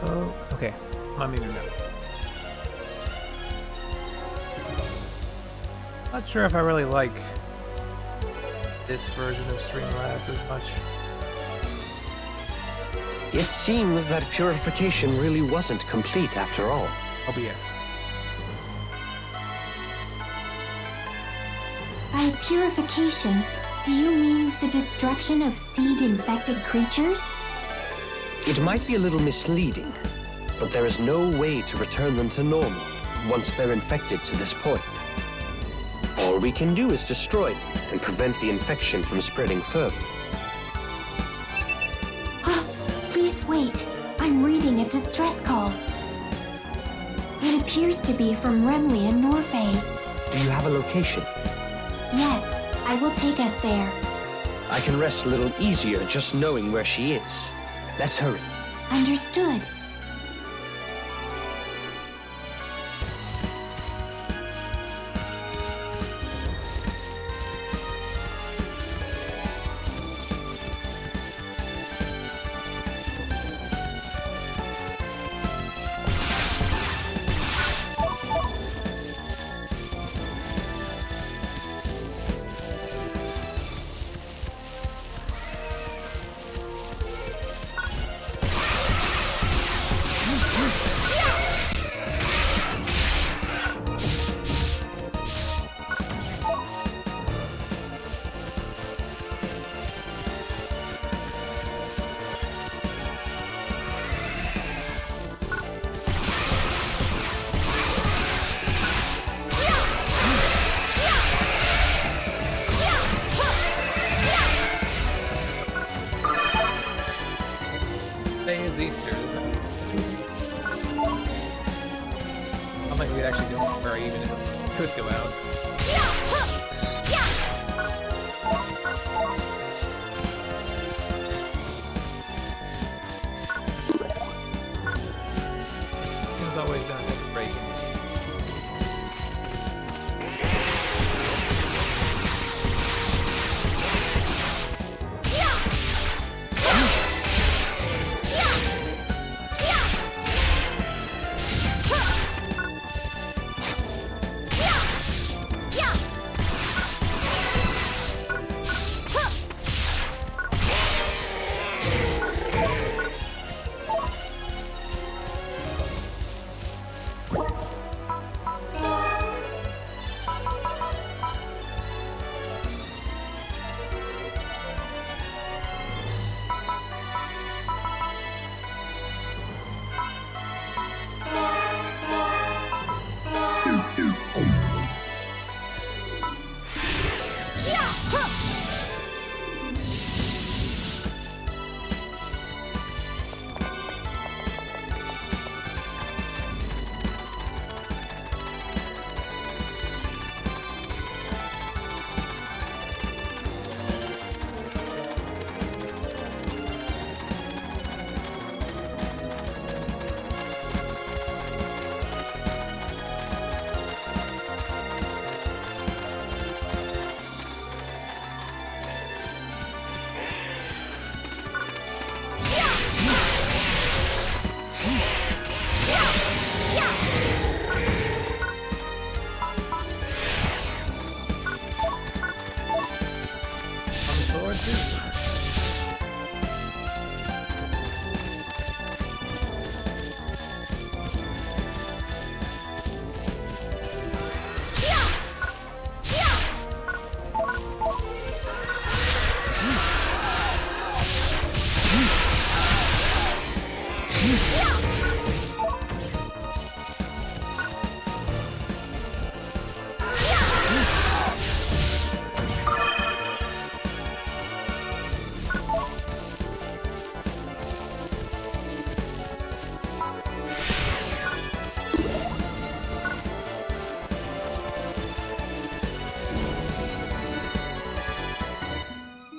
Oh, okay. I need to know. Not sure if I really like this version of Streamlabs as much. It seems that purification really wasn't complete after all. OBS. By purification, do you mean the destruction of seed-infected creatures? It might be a little misleading, but there is no way to return them to normal once they're infected to this point. All we can do is destroy them and prevent the infection from spreading further. Please wait. I'm reading a distress call. It appears to be from Remley and Norfay. Do you have a location? Yes, I will take us there. I can rest a little easier just knowing where she is. Let's hurry. Understood. Today is Easter, isn't it? I think we'd actually go where even if it could go out. It's always gonna take a break.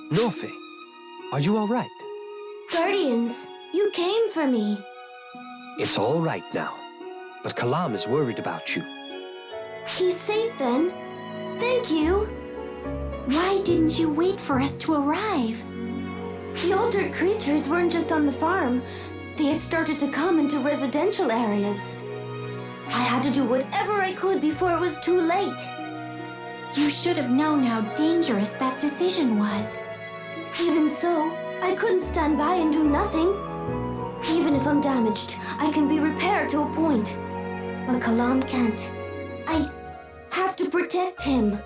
Norfay, are you all right? Guardians, you came for me. It's all right now, but Kalam is worried about you. He's safe then. Thank you. Why didn't you wait for us to arrive? The altered creatures weren't just on the farm. They had started to come into residential areas. I had to do whatever I could before it was too late. You should have known how dangerous that decision was. Even so, I couldn't stand by and do nothing. Even if I'm damaged, I can be repaired to a point. But Kalam can't. I have to protect him.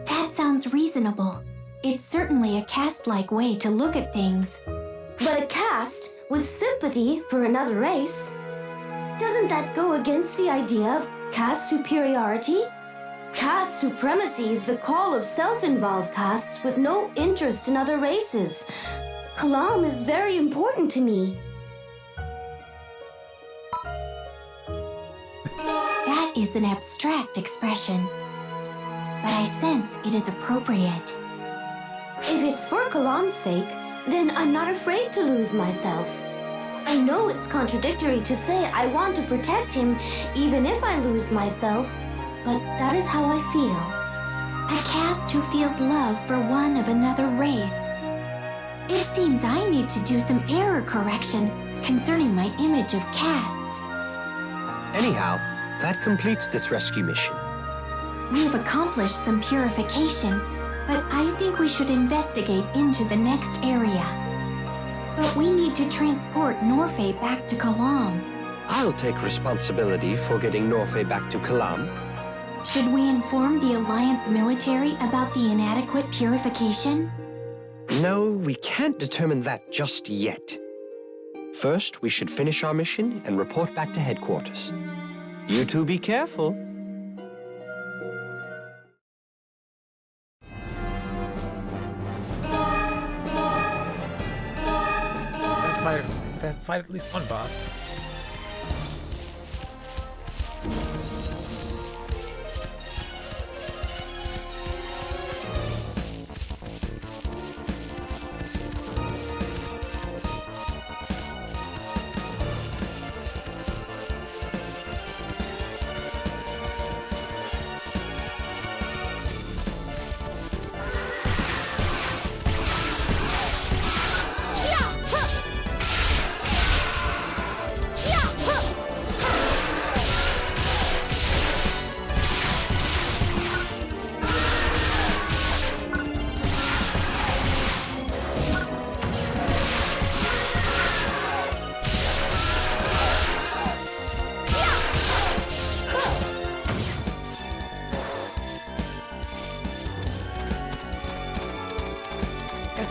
That sounds reasonable. It's certainly a caste-like way to look at things. But a caste with sympathy for another race? Doesn't that go against the idea of caste superiority? Caste supremacy is the call of self-involved castes with no interest in other races. Kalam is very important to me. That is an abstract expression, but I sense it is appropriate. If it's for Kalam's sake, then I'm not afraid to lose myself. I know it's contradictory to say I want to protect him even if I lose myself, but that is how I feel. A caste who feels love for one of another race. It seems I need to do some error correction concerning my image of castes. Anyhow, that completes this rescue mission. We've accomplished some purification, but I think we should investigate into the next area. But we need to transport Norfei back to Kalam. I'll take responsibility for getting Norfei back to Kalam. Should we inform the Alliance military about the inadequate purification? No, we can't determine that just yet. First, we should finish our mission and report back to headquarters. You two be careful. Fight at least one boss.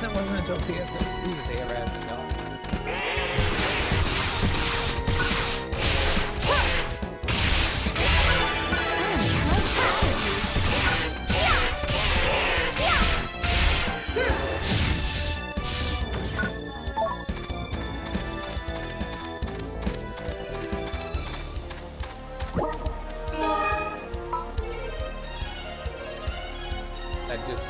That wasn't until PS3 that they ever had the dog. That just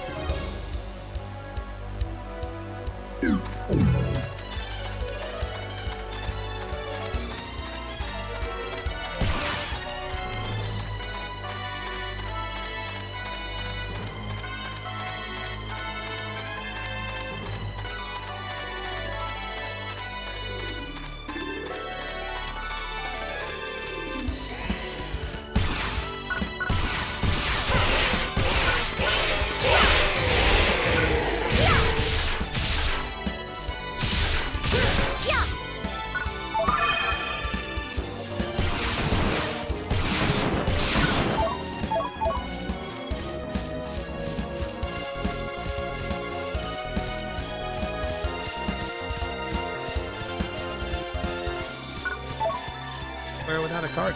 without a card.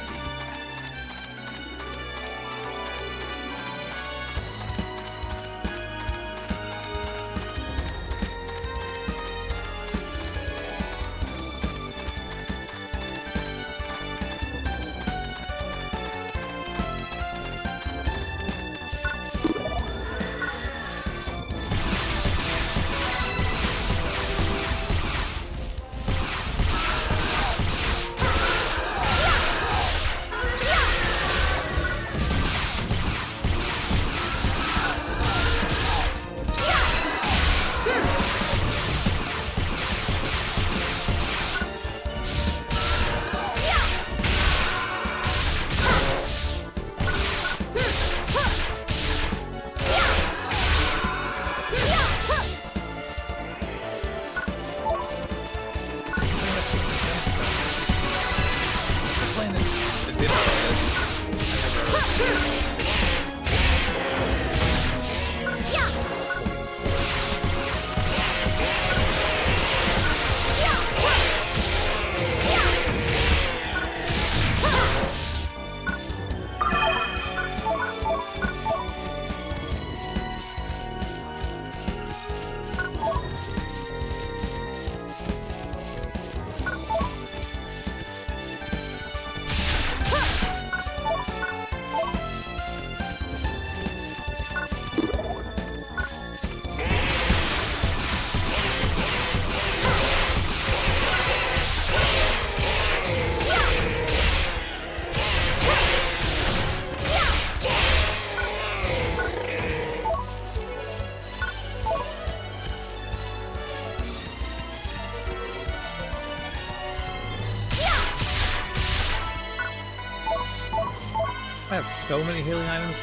I have so many healing items.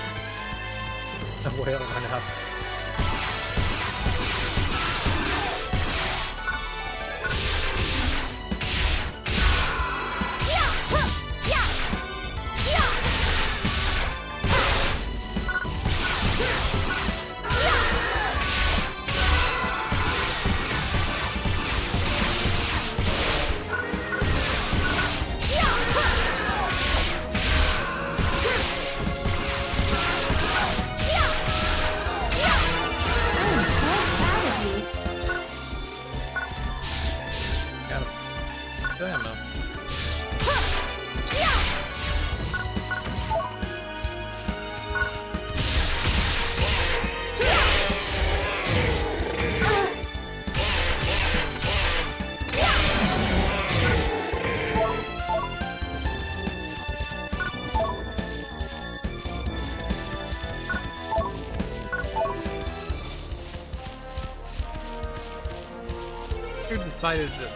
No way I'll run out. Decided that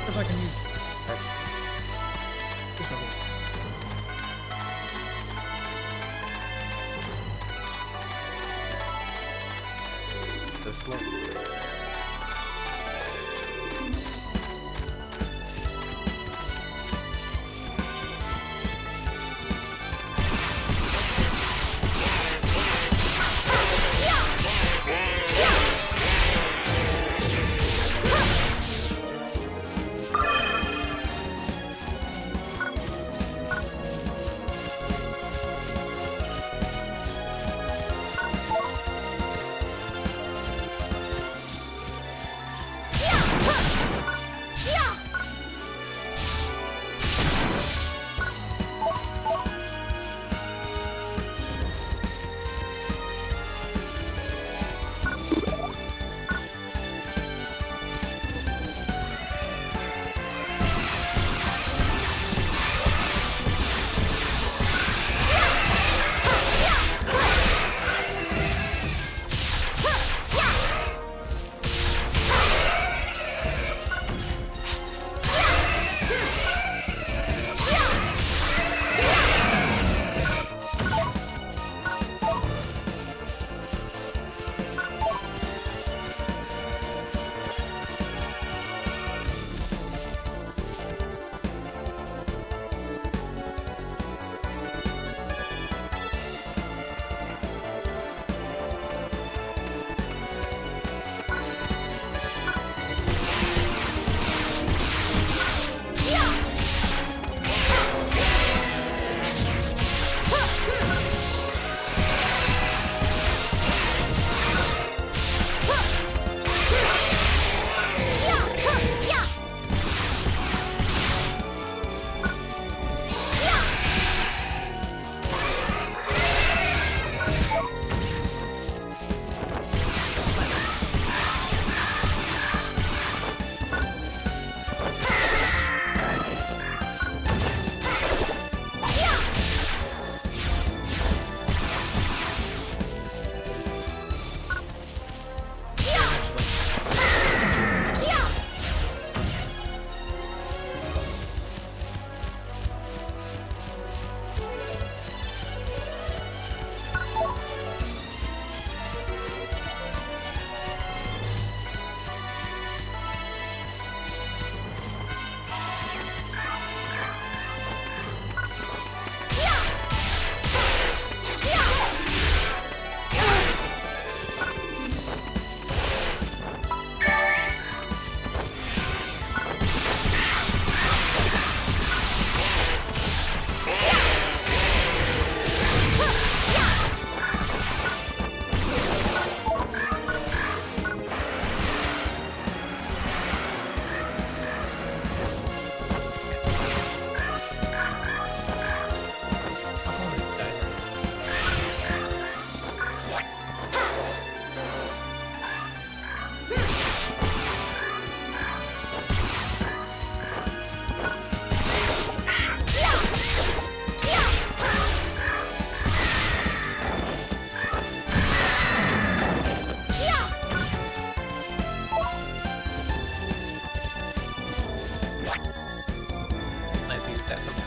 if I can use so slow. That's okay.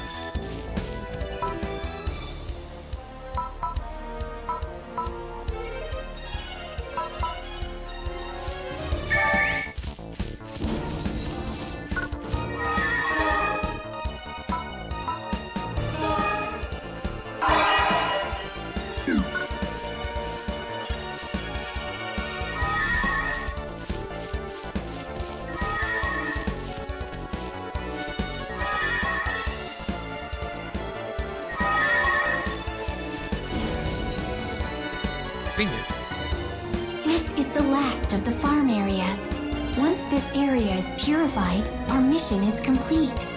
This is the last of the farm areas. Once this area is purified, our mission is complete.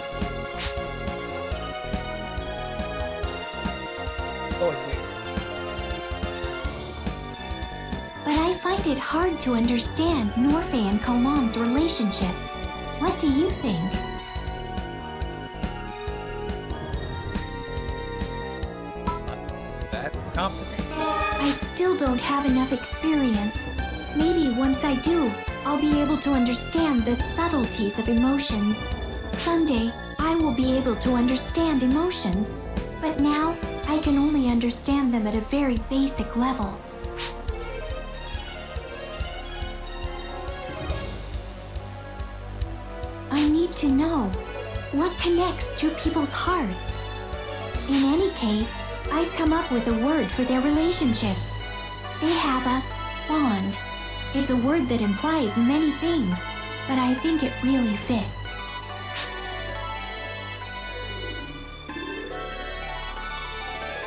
But I find it hard to understand Norfe and Kalman's relationship. What do you think? That complicated. I still don't have enough experience. Maybe once I do, I'll be able to understand the subtleties of emotions. Someday, I will be able to understand emotions. But now, I can only understand them at a very basic level. I need to know what connects two people's hearts. In any case, I've come up with a word for their relationship. They have a bond. It's a word that implies many things, but I think it really fits.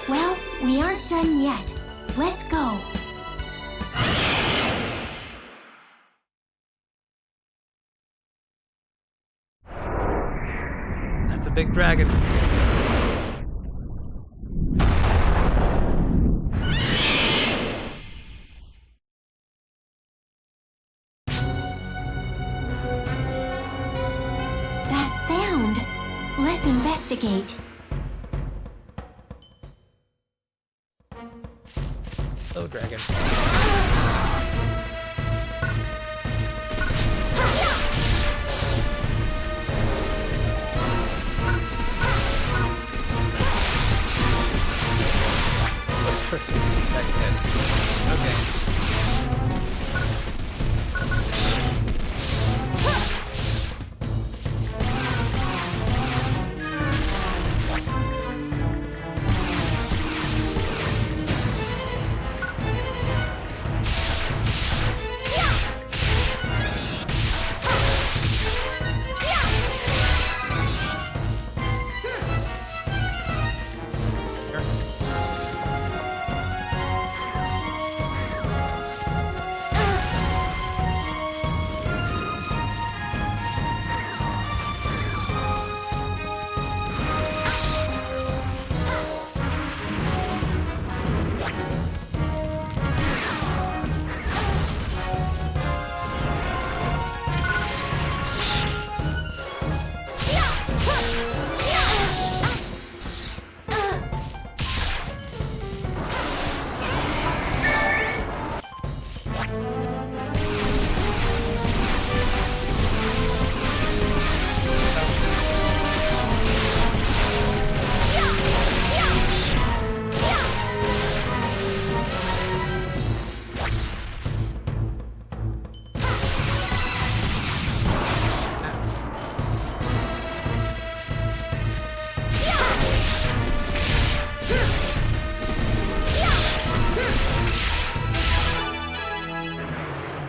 Well, we aren't done yet. Let's go. That's a big dragon. That sound. Let's investigate. Hello, dragon. Okay.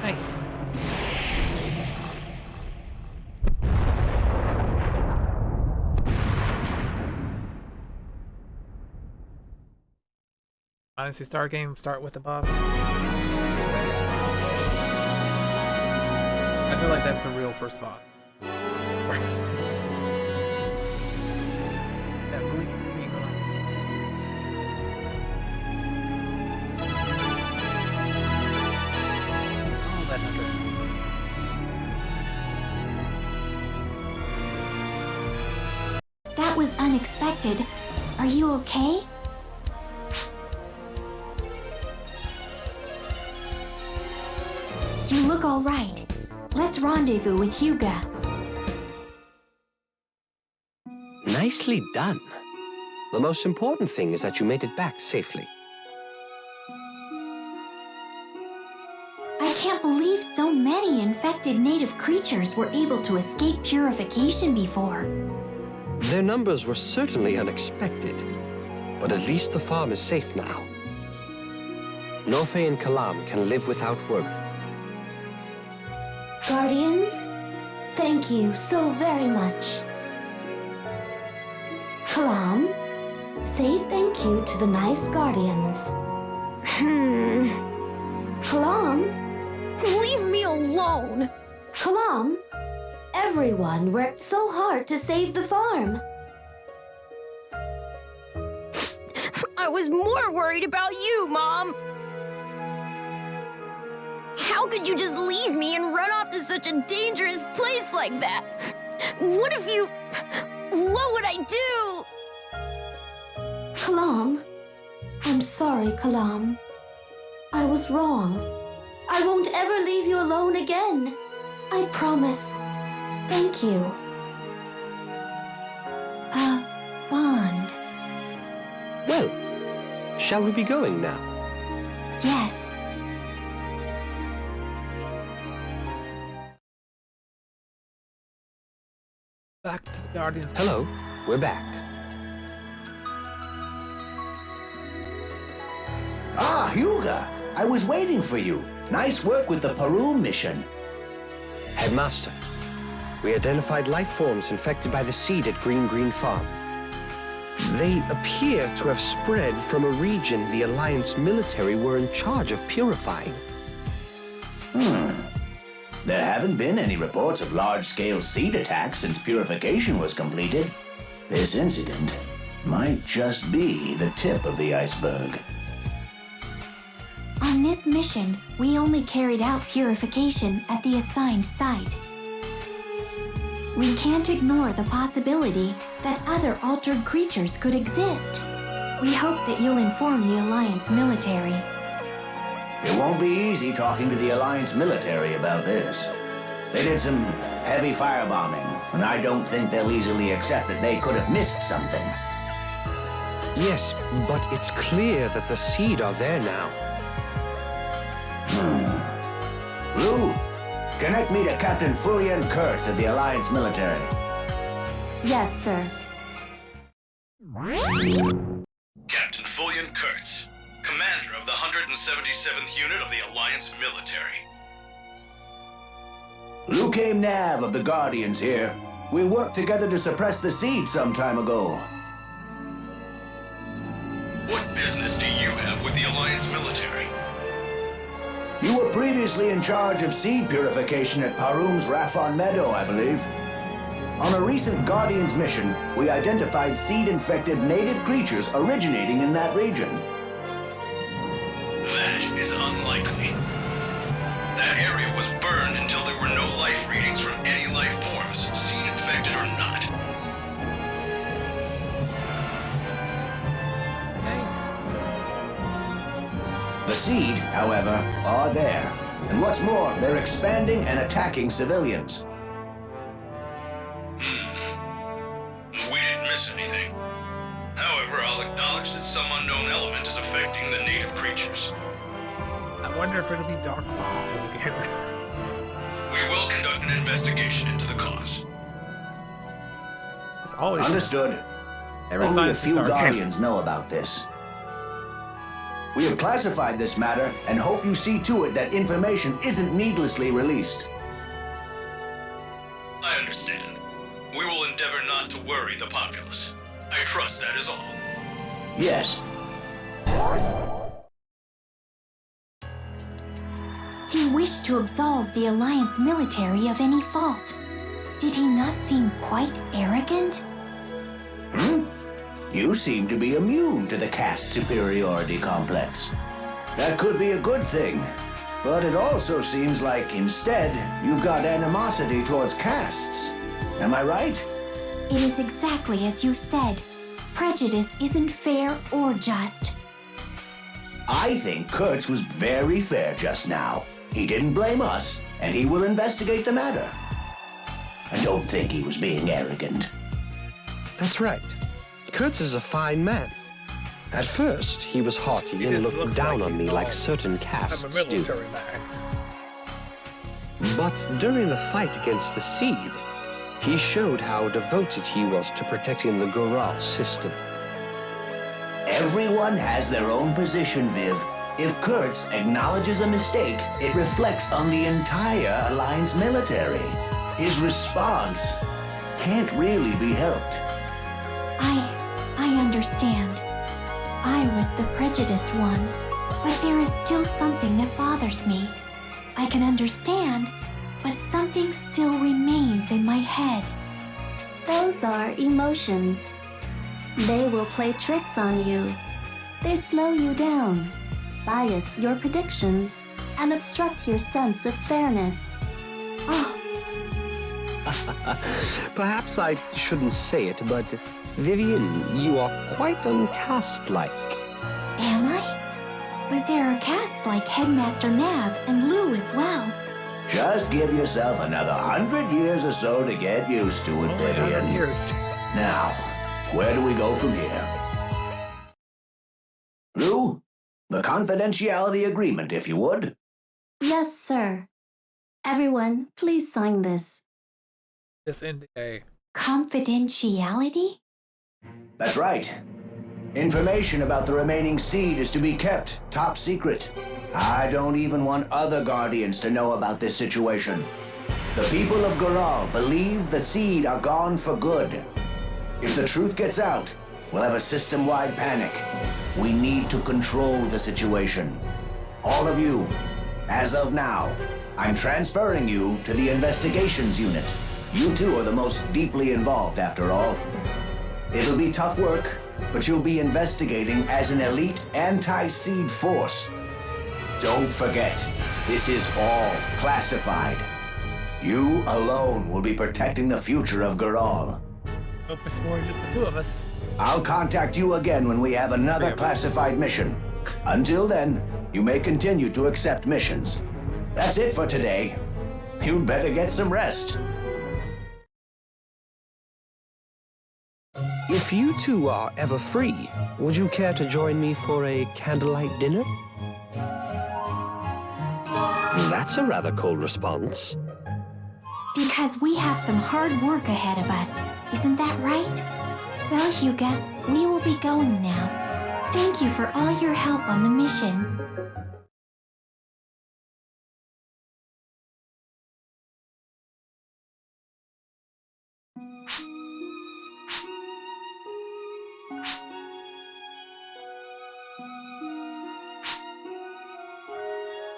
Nice. Honestly, Star game, start with the boss. I feel like that's the real first boss. That green one. Oh, that hunter. That was unexpected. Are you okay? You look all right. Let's rendezvous with Hyuga. Nicely done. The most important thing is that you made it back safely. I can't believe so many infected native creatures were able to escape purification before. Their numbers were certainly unexpected, but at least the farm is safe now. Norfe and Kalam can live without worry. Guardians, thank you so very much. Kalam, say thank you to the nice guardians. Kalam? Leave me alone! Kalam, everyone worked so hard to save the farm. I was more worried about you, Mom! How could you just leave me and run off to such a dangerous place like that? What if you... What would I do? Kalam, I'm sorry, Kalam. I was wrong. I won't ever leave you alone again. I promise. Thank you. Bond. Well, shall we be going now? Yes. Back to the Guardians. Hello, we're back. Ah, Hyuga! I was waiting for you. Nice work with the Peru mission. Headmaster, we identified life forms infected by the seed at Green Farm. They appear to have spread from a region the Alliance military were in charge of purifying. There haven't been any reports of large-scale seed attacks since purification was completed. This incident might just be the tip of the iceberg. On this mission, we only carried out purification at the assigned site. We can't ignore the possibility that other altered creatures could exist. We hope that you'll inform the Alliance military. It won't be easy talking to the Alliance military about this. They did some heavy firebombing, and I don't think they'll easily accept that they could have missed something. Yes, but it's clear that the seed are there now. Lou, connect me to Captain Fulian Kurtz of the Alliance military. Yes, sir. Captain Fulian Kurtz, commander of the 177th Unit of the Alliance military. Luke Nav of the Guardians here. We worked together to suppress the seed some time ago. What business do you have with the Alliance military? You were previously in charge of seed purification at Parum's Raphon Meadow, I believe. On a recent Guardians mission, we identified seed-infected native creatures originating in that region. That is unlikely. That area was burned until there were no life readings from any life forms, seed-infected or not. The seed, however, are there. And what's more, they're expanding and attacking civilians. We didn't miss anything. However, I'll acknowledge that some unknown element is affecting the native creatures. I wonder if it'll be Dark Falls again. We will conduct an investigation into the cause. It's always Understood. Only a few Guardians know about this. We have classified this matter and hope you see to it that information isn't needlessly released. I understand. We will endeavor not to worry the populace. I trust that is all. Yes. He wished to absolve the Alliance military of any fault. Did he not seem quite arrogant? You seem to be immune to the caste superiority complex. That could be a good thing, but it also seems like instead you've got animosity towards castes. Am I right? It is exactly as you've said. Prejudice isn't fair or just. I think Kurtz was very fair just now. He didn't blame us, and he will investigate the matter. I don't think he was being arrogant. That's right. Kurtz is a fine man. At first, he was haughty and looked down on me like certain castes I'm a do. military man. But during the fight against the Seed, he showed how devoted he was to protecting the Goral system. Everyone has their own position, Viv. If Kurtz acknowledges a mistake, it reflects on the entire Alliance military. His response can't really be helped. I understand. I was the prejudiced one, but there is still something that bothers me. I can understand, but something still remains in my head. Those are emotions. They will play tricks on you. They slow you down, bias your predictions, and obstruct your sense of fairness. Oh, Perhaps I shouldn't say it, but Vivian, you are quite uncaste-like. am I? But there are casts like Headmaster Nav and Lou as well. Just give yourself another 100 years or so to get used to it, Only 100 Vivian. years. Now, where do we go from here? Lou, the confidentiality agreement, if you would. yes, sir. Everyone, please sign this. This NDA. Confidentiality? That's right. Information about the remaining seed is to be kept top secret. I don't even want other Guardians to know about this situation. The people of Goral believe the seed are gone for good. If the truth gets out, we'll have a system-wide panic. We need to control the situation. All of you, as of now, I'm transferring you to the investigations unit. You two are the most deeply involved, after all. It'll be tough work, but you'll be investigating as an elite anti-seed force. Don't forget, this is all classified. You alone will be protecting the future of Goral. Hope it's more just the two of us. I'll contact you again when we have another classified mission. Until then, you may continue to accept missions. That's it for today. You'd better get some rest. If you two are ever free, would you care to join me for a candlelight dinner? That's a rather cold response. Because we have some hard work ahead of us. Isn't that right? Well, Hyuga, we will be going now. Thank you for all your help on the mission.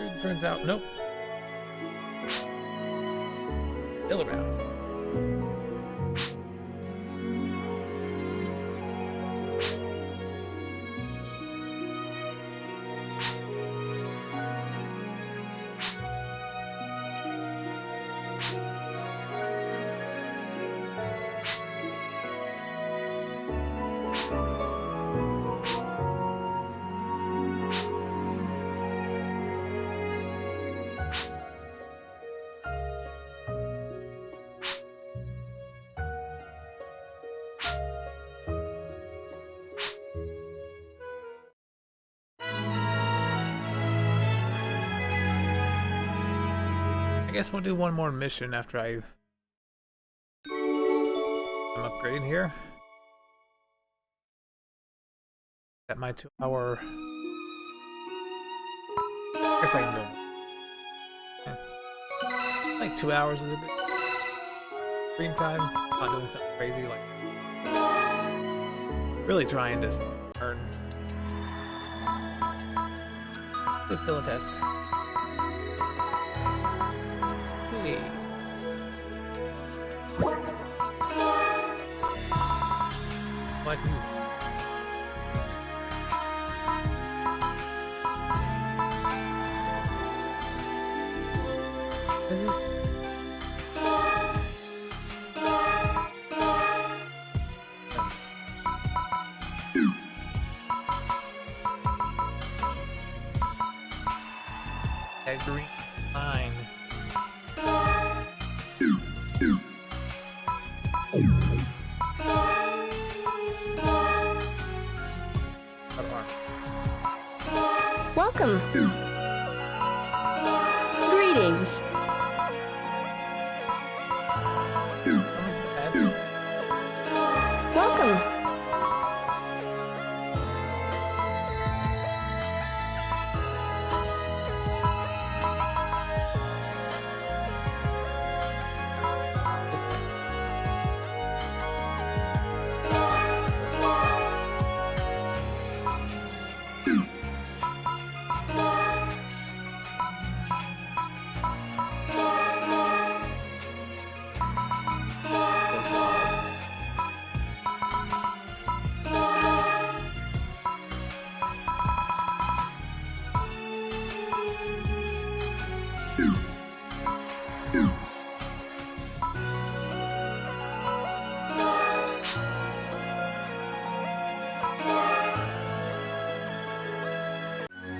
It turns out, nope. Still around. I guess we'll do one more mission after I'm upgrading here. At my 2-hour. If I can go. Yeah. Like 2 hours is a bit screen time. Not doing something crazy like really trying to earn. It's still a test. Hey. Like music. Is this? That green line. Welcome. Greetings. Welcome.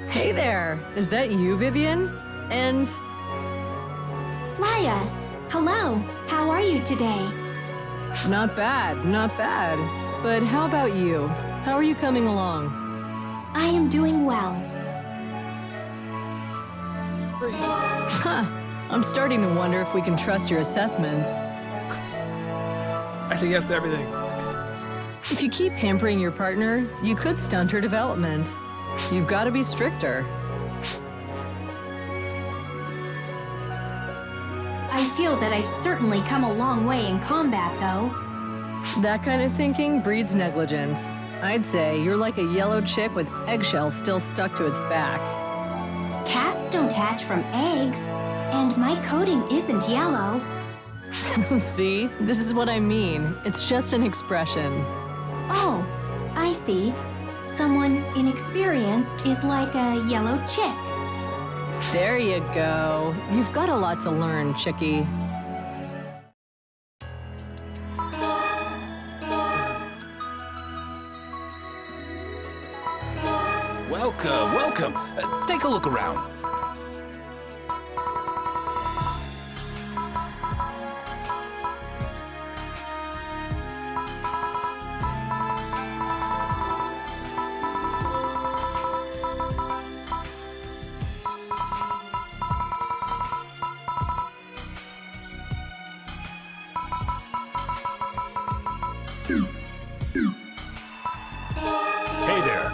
Hey there! Is that you, Vivian? And Laya, hello. How are you today? not bad, not bad. But how about you? How are you coming along? I am doing well. Huh. I'm starting to wonder if we can trust your assessments. I say yes to everything. If you keep pampering your partner, you could stunt her development. You've got to be stricter. I feel that I've certainly come a long way in combat, though. That kind of thinking breeds negligence. I'd say you're like a yellow chick with eggshells still stuck to its back. Casts don't hatch from eggs, and my coating isn't yellow. See? This is what I mean. It's just an expression. Oh, I see. Someone inexperienced is like a yellow chick. There you go. You've got a lot to learn, chickie. Welcome, welcome. Take a look around. Hey there.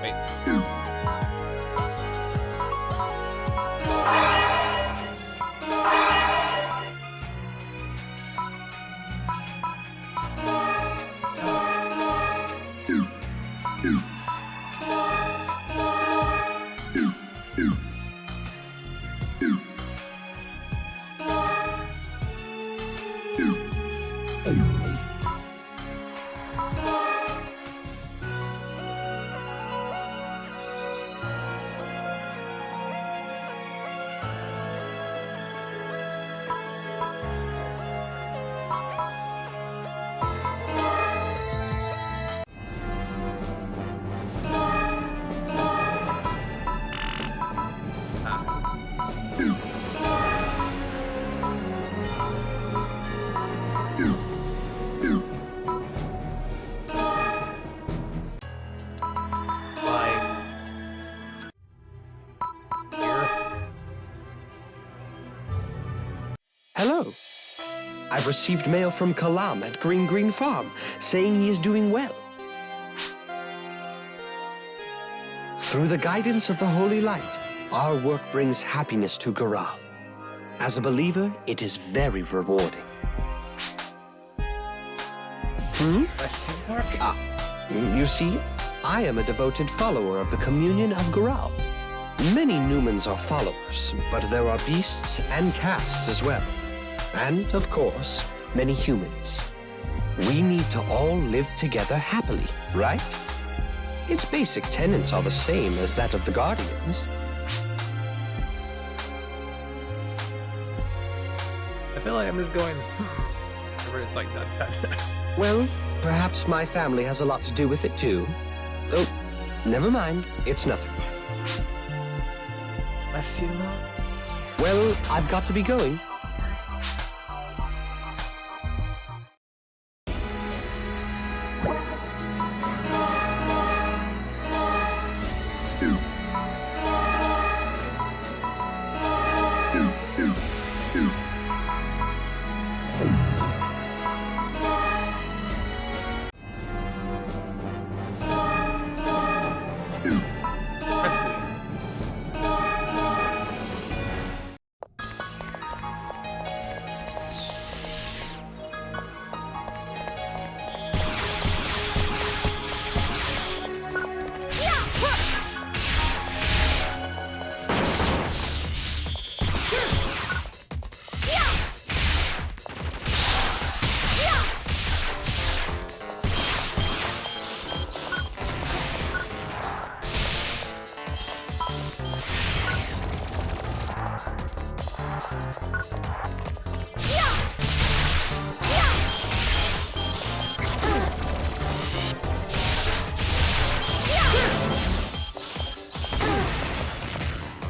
Wait. Hello. I've received mail from Kalam at Green Farm saying he is doing well. Through the guidance of the Holy Light, our work brings happiness to Garal. As a believer, it is very rewarding. You see, I am a devoted follower of the communion of Garal. Many Newmans are followers, but there are beasts and castes as well. And, of course, many humans. We need to all live together happily, right? Its basic tenets are the same as that of the Guardians. I feel like I'm just going, whenever it's like that. Well, perhaps my family has a lot to do with it too. Oh, never mind. It's nothing. Well, I've got to be going.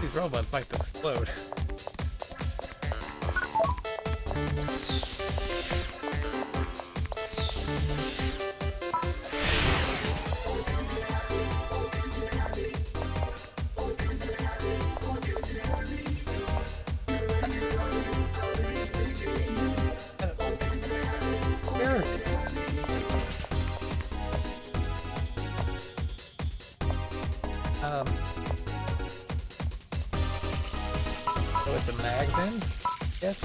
These robots like to explode. So it's a mag then? Yes.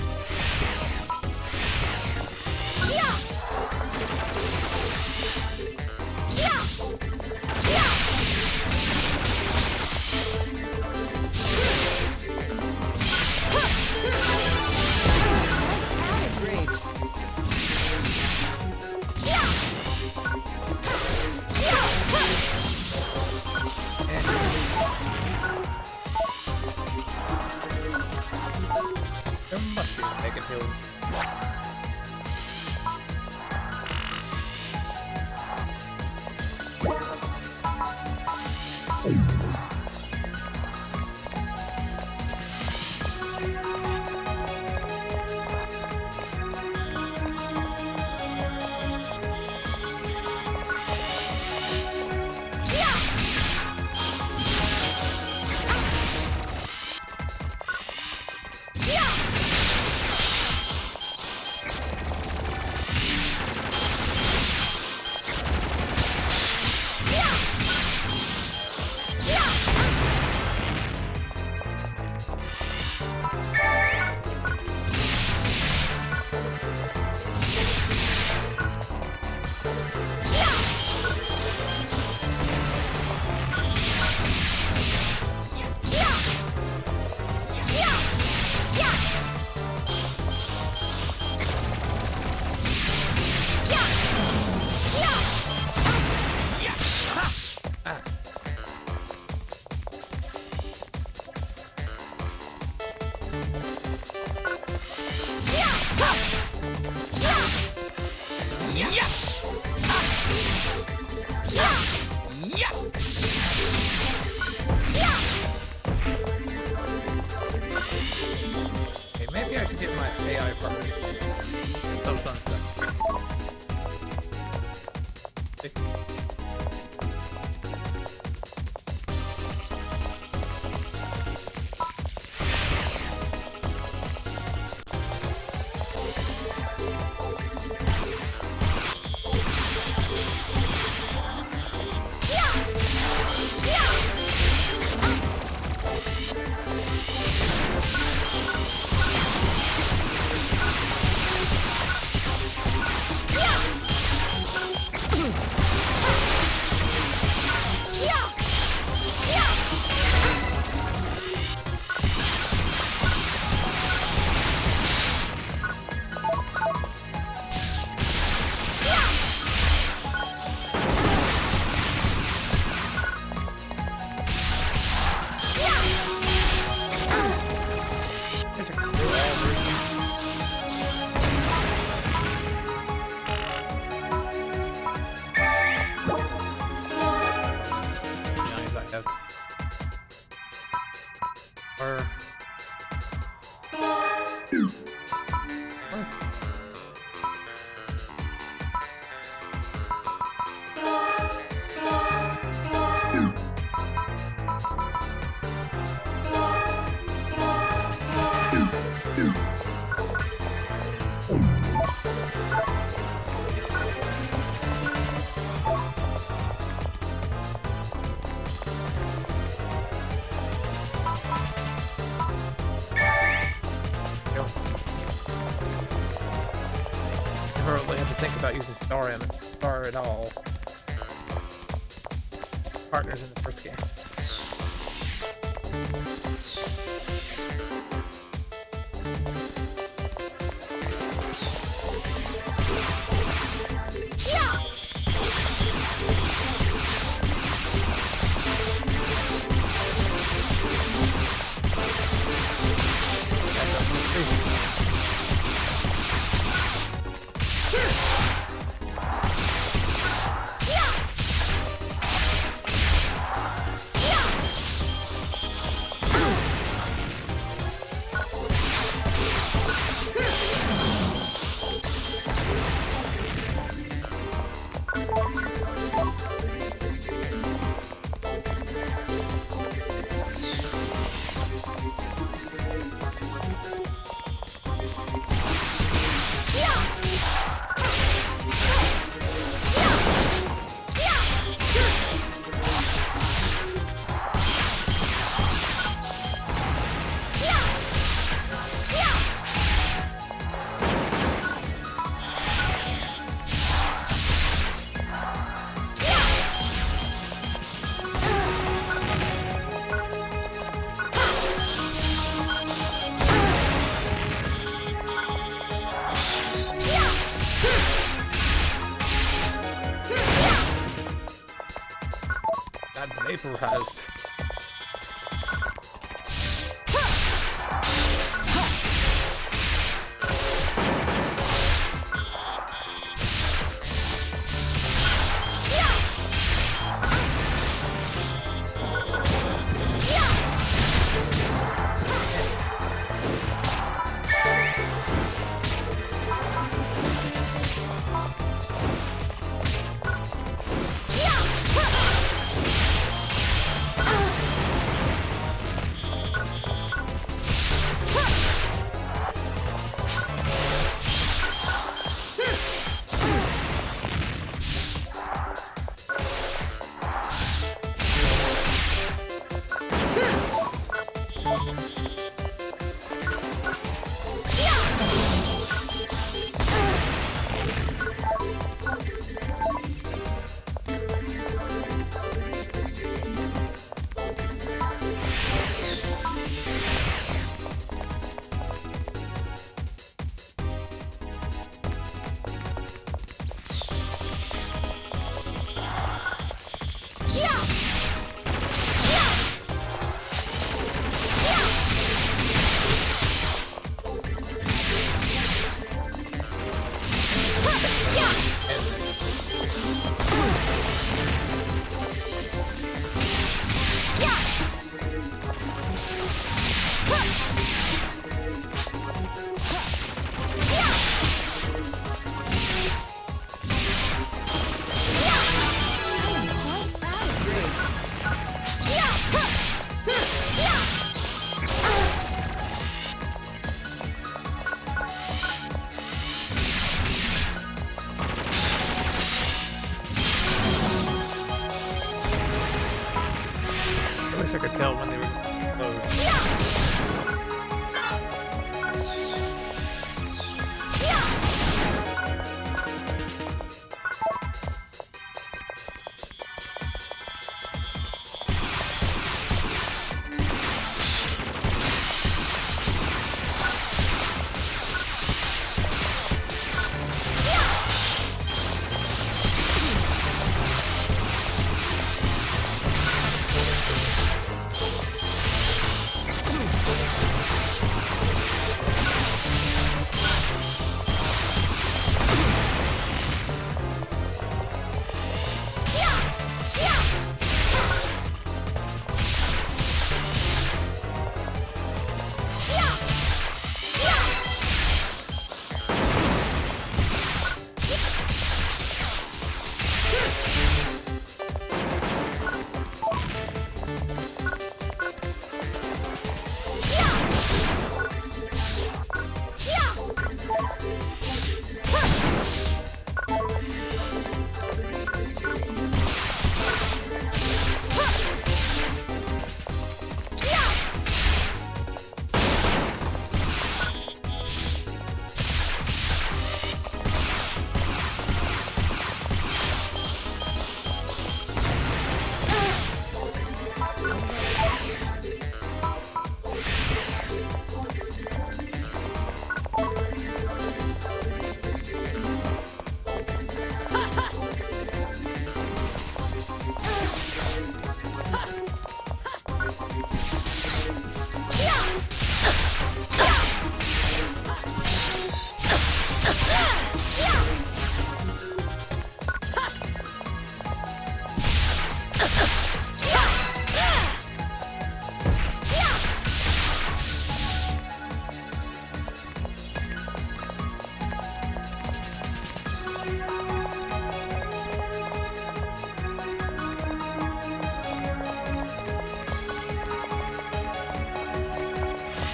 There must be a mega hill. Okay, maybe I should get my AI first. Some fun stuff. never really had to think about using Star at all. Partners in the first game. Vaporized. I could tell when they were closed.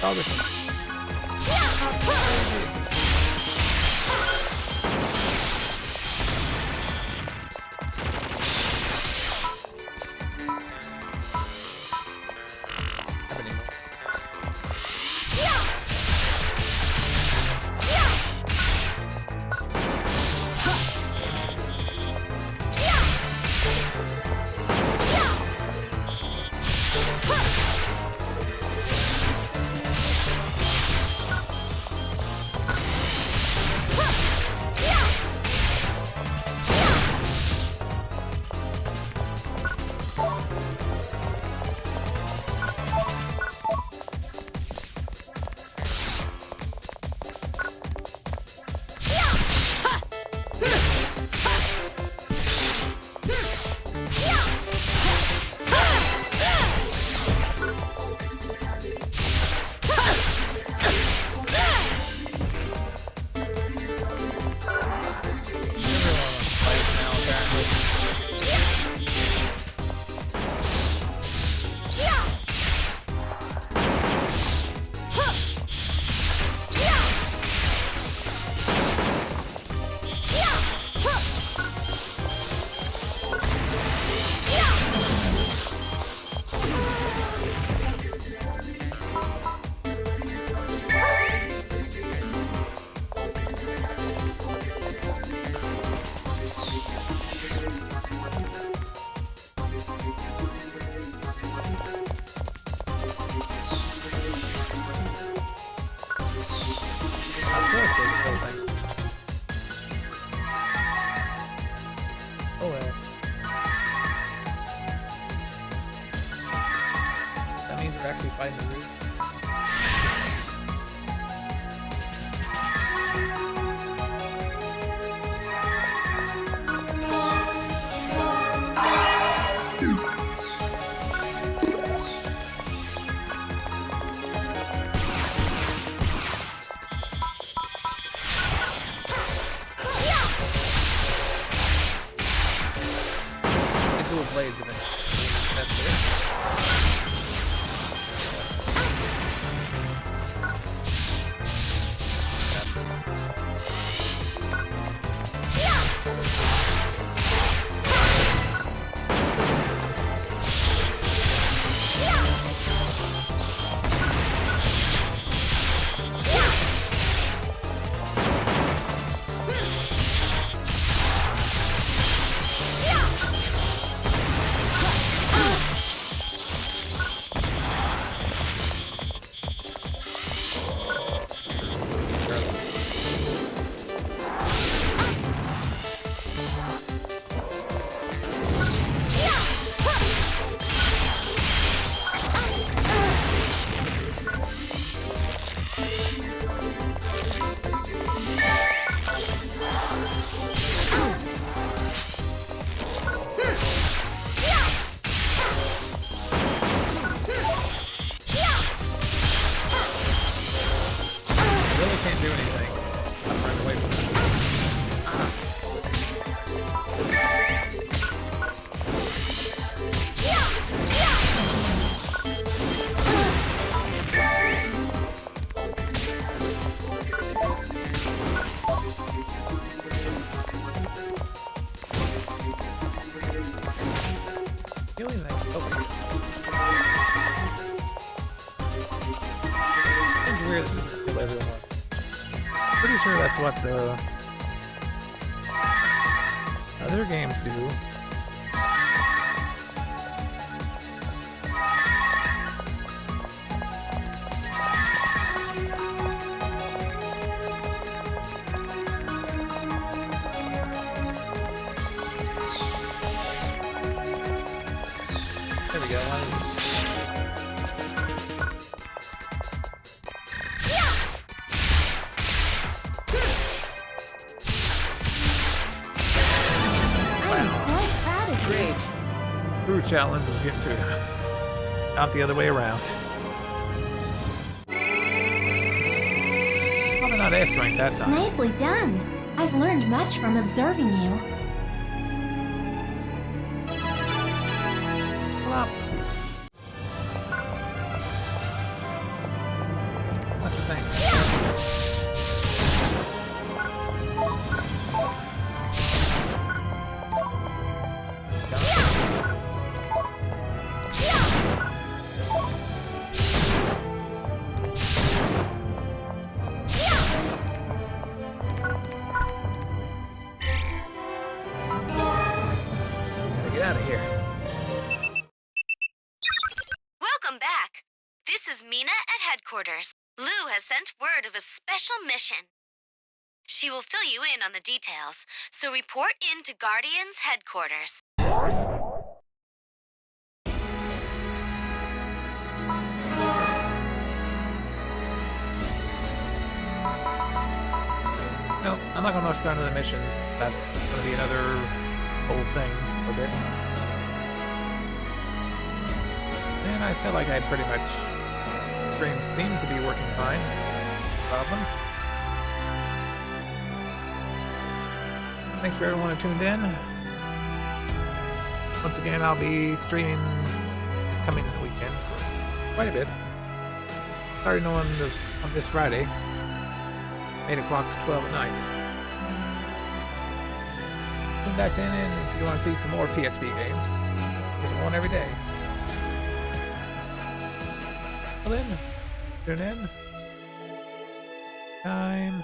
all this. Actually fighting the root. Dual blades of it. That's it. Can't do anything. I'm running away from it. Do anything. Okay. It's weird that this kill everyone. Pretty sure that's what the other games do. There we go. Great. True challenge is getting to not the other way around. Probably not S rank that time. Nicely done. I've learned much from observing you. Well, headquarters. Lou has sent word of a special mission. She will fill you in on the details, so report in to Guardians headquarters. No, I'm not going to rush down to the missions. That's going to be another whole thing for a bit. And I feel like I pretty much... Stream seems to be working fine. Problems. Thanks for everyone who tuned in. Once again, I'll be streaming this coming weekend for quite a bit. Starting on this Friday. 8 o'clock to 12 at night. Tune back in, and if you want to see some more PSP games, there's one every day. Well then, tune in. Time.